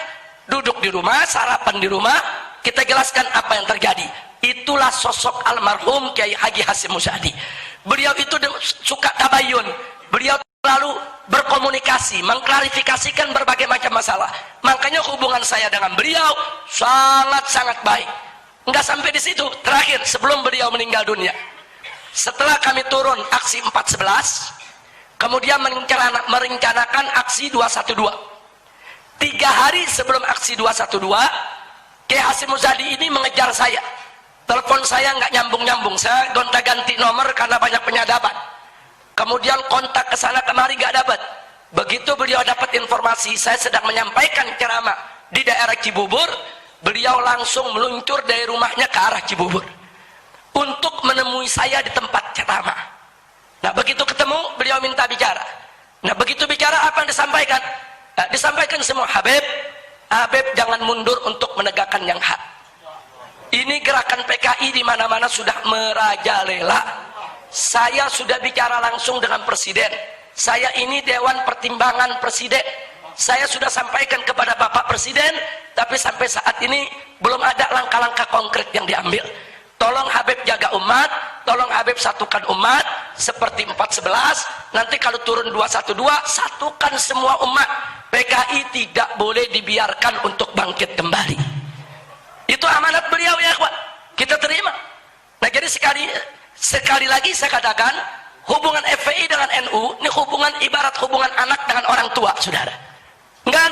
Duduk di rumah, sarapan di rumah, kita jelaskan apa yang terjadi. Itulah sosok almarhum Kiai Haji Hasim Muzadi. Beliau itu suka tabayun. Beliau lalu berkomunikasi, mengklarifikasikan berbagai macam masalah. Makanya hubungan saya dengan beliau sangat-sangat baik. Enggak sampai di situ. Terakhir, sebelum beliau meninggal dunia, setelah kami turun aksi 411, kemudian merencanakan aksi 212. 3 hari sebelum aksi 212, Kiai Hasim Muzadi ini mengejar saya. Telepon saya nggak nyambung-nyambung, saya gonta-ganti nomor karena banyak penyadapan. Kemudian kontak ke sana kemari nggak dapat. Begitu beliau dapat informasi saya sedang menyampaikan ceramah di daerah Cibubur, beliau langsung meluncur dari rumahnya ke arah Cibubur untuk menemui saya di tempat ceramah. Nah, begitu ketemu beliau minta bicara. Nah, begitu bicara apa yang disampaikan? Nah, disampaikan semua, Habib jangan mundur untuk menegakkan yang hak. Ini gerakan PKI di mana-mana sudah merajalela. Saya sudah bicara langsung dengan Presiden. Saya ini Dewan Pertimbangan Presiden. Saya sudah sampaikan kepada Bapak Presiden, tapi sampai saat ini belum ada langkah-langkah konkret yang diambil. Tolong Habib jaga umat, tolong Habib satukan umat, seperti 411, nanti kalau turun 212, satukan semua umat. PKI tidak boleh dibiarkan untuk bangkit kembali. Itu amanat beliau ya, kawan. Kita terima. Nah, jadi sekali lagi saya katakan, hubungan FPI dengan NU ini hubungan ibarat hubungan anak dengan orang tua, saudara. Nggak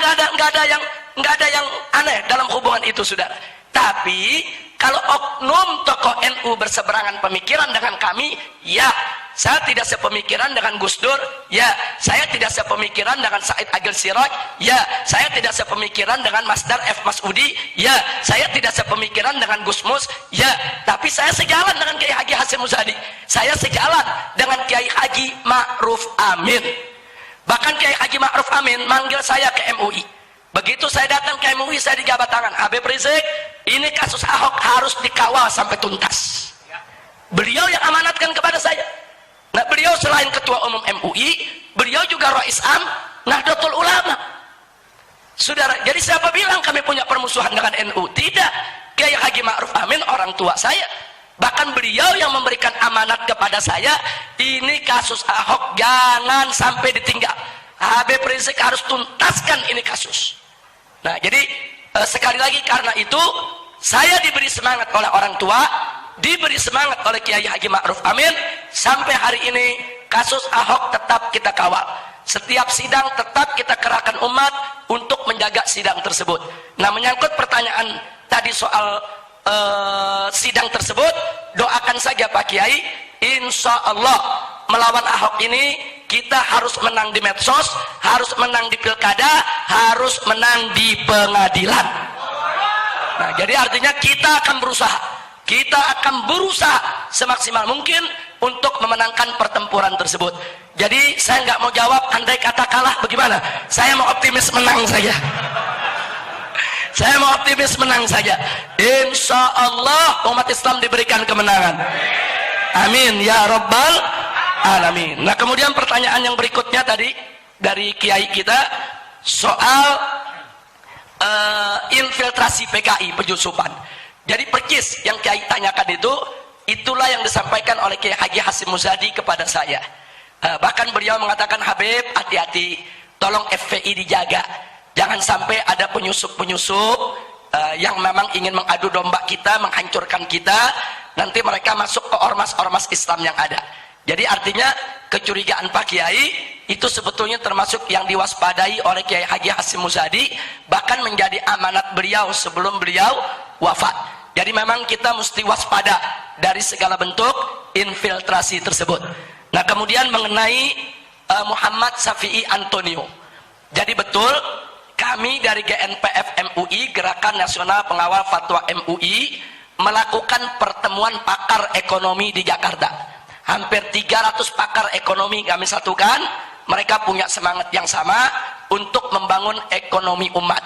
ada yang aneh dalam hubungan itu, saudara. Tapi Kalau oknum tokoh NU berseberangan pemikiran dengan kami, ya, saya tidak sepemikiran dengan Gus Dur, ya, saya tidak sepemikiran dengan Said Agil Siraj, ya, saya tidak sepemikiran dengan Masdar F. Masudi, ya, saya tidak sepemikiran dengan Gus Mus, ya, tapi saya sejalan dengan Kiai Haji Hasyim Muzadi, saya sejalan dengan Kiai Haji Ma'ruf Amin. Bahkan Kiai Haji Ma'ruf Amin manggil saya ke MUI. Begitu saya datang ke MUI, saya dijabat tangan, Habib Rizik, ini kasus Ahok harus dikawal sampai tuntas. Beliau yang amanatkan kepada saya. Nah, beliau selain ketua umum MUI, beliau juga Rais Am Nahdlatul Ulama. Saudara, jadi siapa bilang kami punya permusuhan dengan NU? Tidak. Kiai Haji Ma'ruf Amin orang tua saya. Bahkan beliau yang memberikan amanat kepada saya, ini kasus Ahok jangan sampai ditinggal. Habib Rizik harus tuntaskan ini kasus. Nah, jadi sekali lagi karena itu saya diberi semangat oleh orang tua, diberi semangat oleh Kiai Haji Ma'ruf Amin, sampai hari ini kasus Ahok tetap kita kawal. Setiap sidang tetap kita kerahkan umat untuk menjaga sidang tersebut. Nah, menyangkut pertanyaan tadi soal sidang tersebut, doakan saja Pak Kiai, insya Allah melawan Ahok ini kita harus menang di medsos, harus menang di pilkada, harus menang di pengadilan. Nah, jadi artinya kita akan berusaha semaksimal mungkin untuk memenangkan pertempuran tersebut. Jadi saya nggak mau jawab andai kata kalah bagaimana, saya mau optimis menang saja. Saya mau optimis menang saja. Insya Allah umat Islam diberikan kemenangan. Amin ya Rabbal Alamin. Nah, kemudian pertanyaan yang berikutnya tadi dari kiai kita soal infiltrasi PKI, penyusupan. Jadi percis yang kiai tanyakan itu, itulah yang disampaikan oleh Kiai Haji Hasyim Muzadi kepada saya. Bahkan beliau mengatakan, Habib, hati-hati, tolong FPI dijaga. Jangan sampai ada penyusup-penyusup yang memang ingin mengadu domba kita, menghancurkan kita, nanti mereka masuk ke ormas-ormas Islam yang ada. Jadi artinya kecurigaan Pak Kiai itu sebetulnya termasuk yang diwaspadai oleh Kiai Haji Hasyim Muzadi, bahkan menjadi amanat beliau sebelum beliau wafat. Jadi memang kita mesti waspada dari segala bentuk infiltrasi tersebut. Nah, kemudian mengenai Muhammad Syafi'i Antonio. Jadi betul kami dari GNPF MUI, Gerakan Nasional Pengawal Fatwa MUI, melakukan pertemuan pakar ekonomi di Jakarta. Hampir 300 pakar ekonomi kami satukan. Mereka punya semangat yang sama untuk membangun ekonomi umat.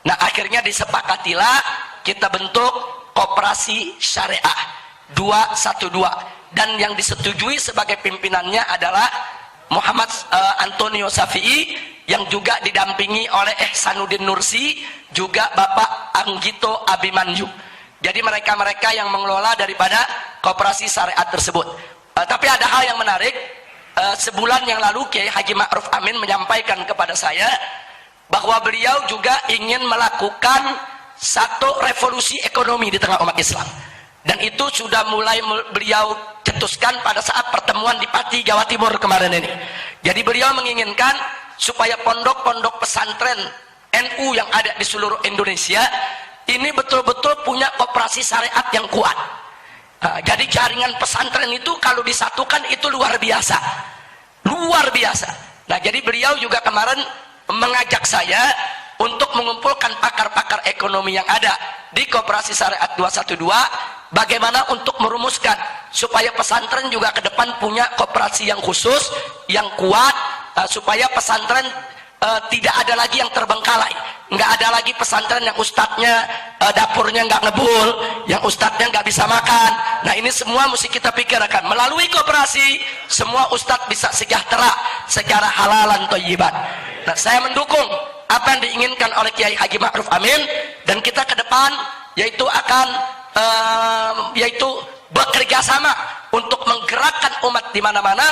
Nah, akhirnya disepakatilah kita bentuk Koperasi Syariah 212, dan yang disetujui sebagai pimpinannya adalah Muhammad Antonio Syafi'i, yang juga didampingi oleh Ihsanuddin Nursi, juga Bapak Anggito Abimanyu. Jadi mereka-mereka yang mengelola daripada Koperasi Syariah tersebut. Tapi ada hal yang menarik. Sebulan yang lalu Kiai Haji Ma'ruf Amin menyampaikan kepada saya bahwa beliau juga ingin melakukan satu revolusi ekonomi di tengah umat Islam, dan itu sudah mulai beliau cetuskan pada saat pertemuan di Pati, Jawa Timur kemarin ini. Jadi beliau menginginkan supaya pondok-pondok pesantren NU yang ada di seluruh Indonesia ini betul-betul punya koperasi syariat yang kuat. Jadi jaringan pesantren itu kalau disatukan itu luar biasa, luar biasa. Nah, jadi beliau juga kemarin mengajak saya untuk mengumpulkan pakar-pakar ekonomi yang ada di Koperasi Syariat 212, bagaimana untuk merumuskan supaya pesantren juga ke depan punya koperasi yang khusus, yang kuat, supaya pesantren tidak ada lagi yang terbengkalai, nggak ada lagi pesantren yang ustadznya dapurnya nggak ngebul, yang ustadznya nggak bisa makan. Nah, ini semua mesti kita pikirkan. Melalui koperasi semua ustadz bisa sejahtera secara halalan thayyiban. Nah, saya mendukung apa yang diinginkan oleh Kiai Haji Ma'ruf Amin, dan kita ke depan yaitu akan bekerja sama untuk menggerakkan umat di mana-mana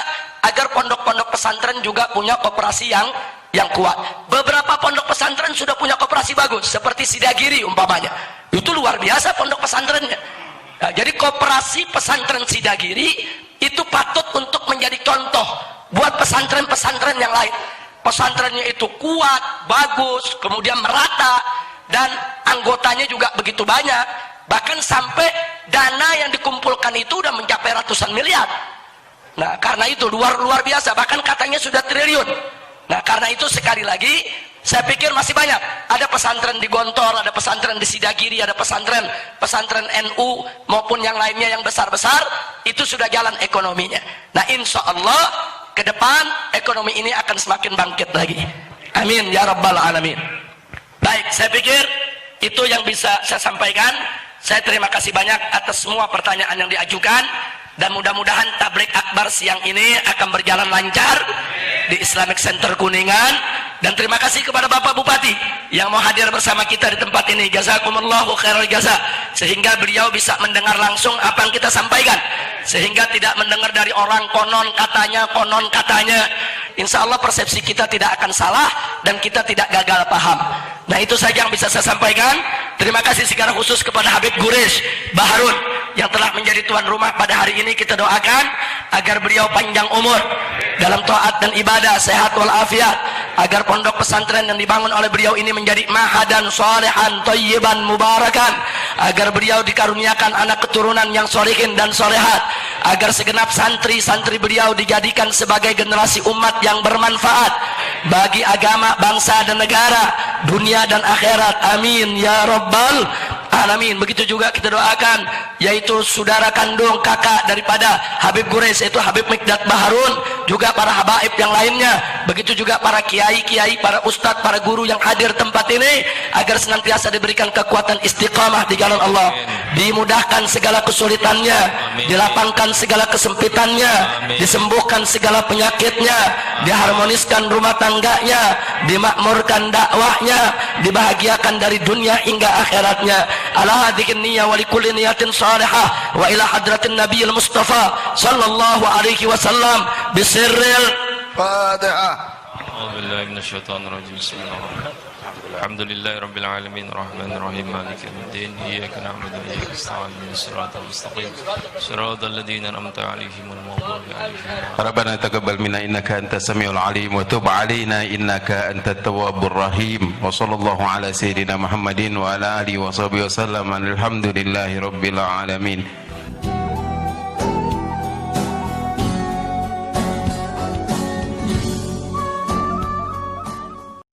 agar pondok-pondok pesantren juga punya koperasi yang kuat. Beberapa pondok pesantren sudah punya koperasi bagus, seperti Sidagiri umpamanya. Itu luar biasa pondok pesantrennya. Nah, jadi koperasi pesantren Sidagiri itu patut untuk menjadi contoh buat pesantren-pesantren yang lain. Pesantrennya itu kuat, bagus, kemudian merata, dan anggotanya juga begitu banyak, Bahkan sampai dana yang dikumpulkan itu udah mencapai ratusan miliar. Nah, karena itu luar biasa, bahkan katanya sudah triliun. Nah, karena itu sekali lagi saya pikir masih banyak. Ada pesantren di Gontor, ada pesantren di Sidagiri, ada pesantren NU maupun yang lainnya yang besar-besar, itu sudah jalan ekonominya. Nah, insya Allah ke depan ekonomi ini akan semakin bangkit lagi. Amin ya rabbal alamin. Baik, saya pikir itu yang bisa saya sampaikan. Saya terima kasih banyak atas semua pertanyaan yang diajukan, dan mudah-mudahan tablik akbar siang ini akan berjalan lancar di Islamic Center Kuningan. Dan terima kasih kepada Bapak Bupati yang mau hadir bersama kita di tempat ini. Jazakumullahu khairal jaza, sehingga beliau bisa mendengar langsung apa yang kita sampaikan, sehingga tidak mendengar dari orang konon katanya. Insya Allah persepsi kita tidak akan salah dan kita tidak gagal paham. Nah, itu saja yang bisa saya sampaikan. Terima kasih secara khusus kepada Habib Guresh Baharun yang telah menjadi tuan rumah pada hari ini. Kita doakan agar beliau panjang umur dalam taat dan ibadah, sehat walafiat, agar pondok pesantren yang dibangun oleh beliau ini menjadi mahadan solehan thayyiban mubarakan, agar beliau dikaruniakan anak keturunan yang solehin dan solehat, agar segenap santri-santri beliau dijadikan sebagai generasi umat yang bermanfaat bagi agama, bangsa dan negara, dunia dan akhirat. Amin ya rabbal alamin. Begitu juga kita doakan yaitu saudara kandung kakak daripada Habib Guresh, yaitu Habib Mikdad Baharun, juga para habaib yang lainnya, begitu juga para kiai-kiai, para ustadz, para guru yang hadir tempat ini, agar senantiasa diberikan kekuatan istiqamah di jalan Allah, dimudahkan segala kesulitannya, dilapangkan segala kesempitannya, disembuhkan segala penyakitnya, diharmoniskan rumah tangganya, dimakmurkan dakwahnya, dibahagiakan dari dunia hingga akhiratnya. Ala hadhihi niyyah wa likulli niyatin salihah wa ila hadratin nabiyil mustafa sallallahu alaihi wasallam bisirril Fatihah. A'udzu billahi minasyaitonir rajim. Bismillahirrahmanirrahim. Alhamdulillahi rabbil alamin arrahmanir rahim maliki yaumiddin iyyaka na'budu wa iyyaka nasta'in ihdinas siratal mustaqim siratal ladzina an'amta 'alaihim ghairil maghdubi 'alaihim. Rabbana taqabbal minna innaka antas samiul alim wa tub 'alaina innaka antat tawwabur rahim. Wa sallallahu ala sayyidina Muhammadin wa ala alihi wa sahbihi wasallam. Alhamdulillahi rabbil alamin.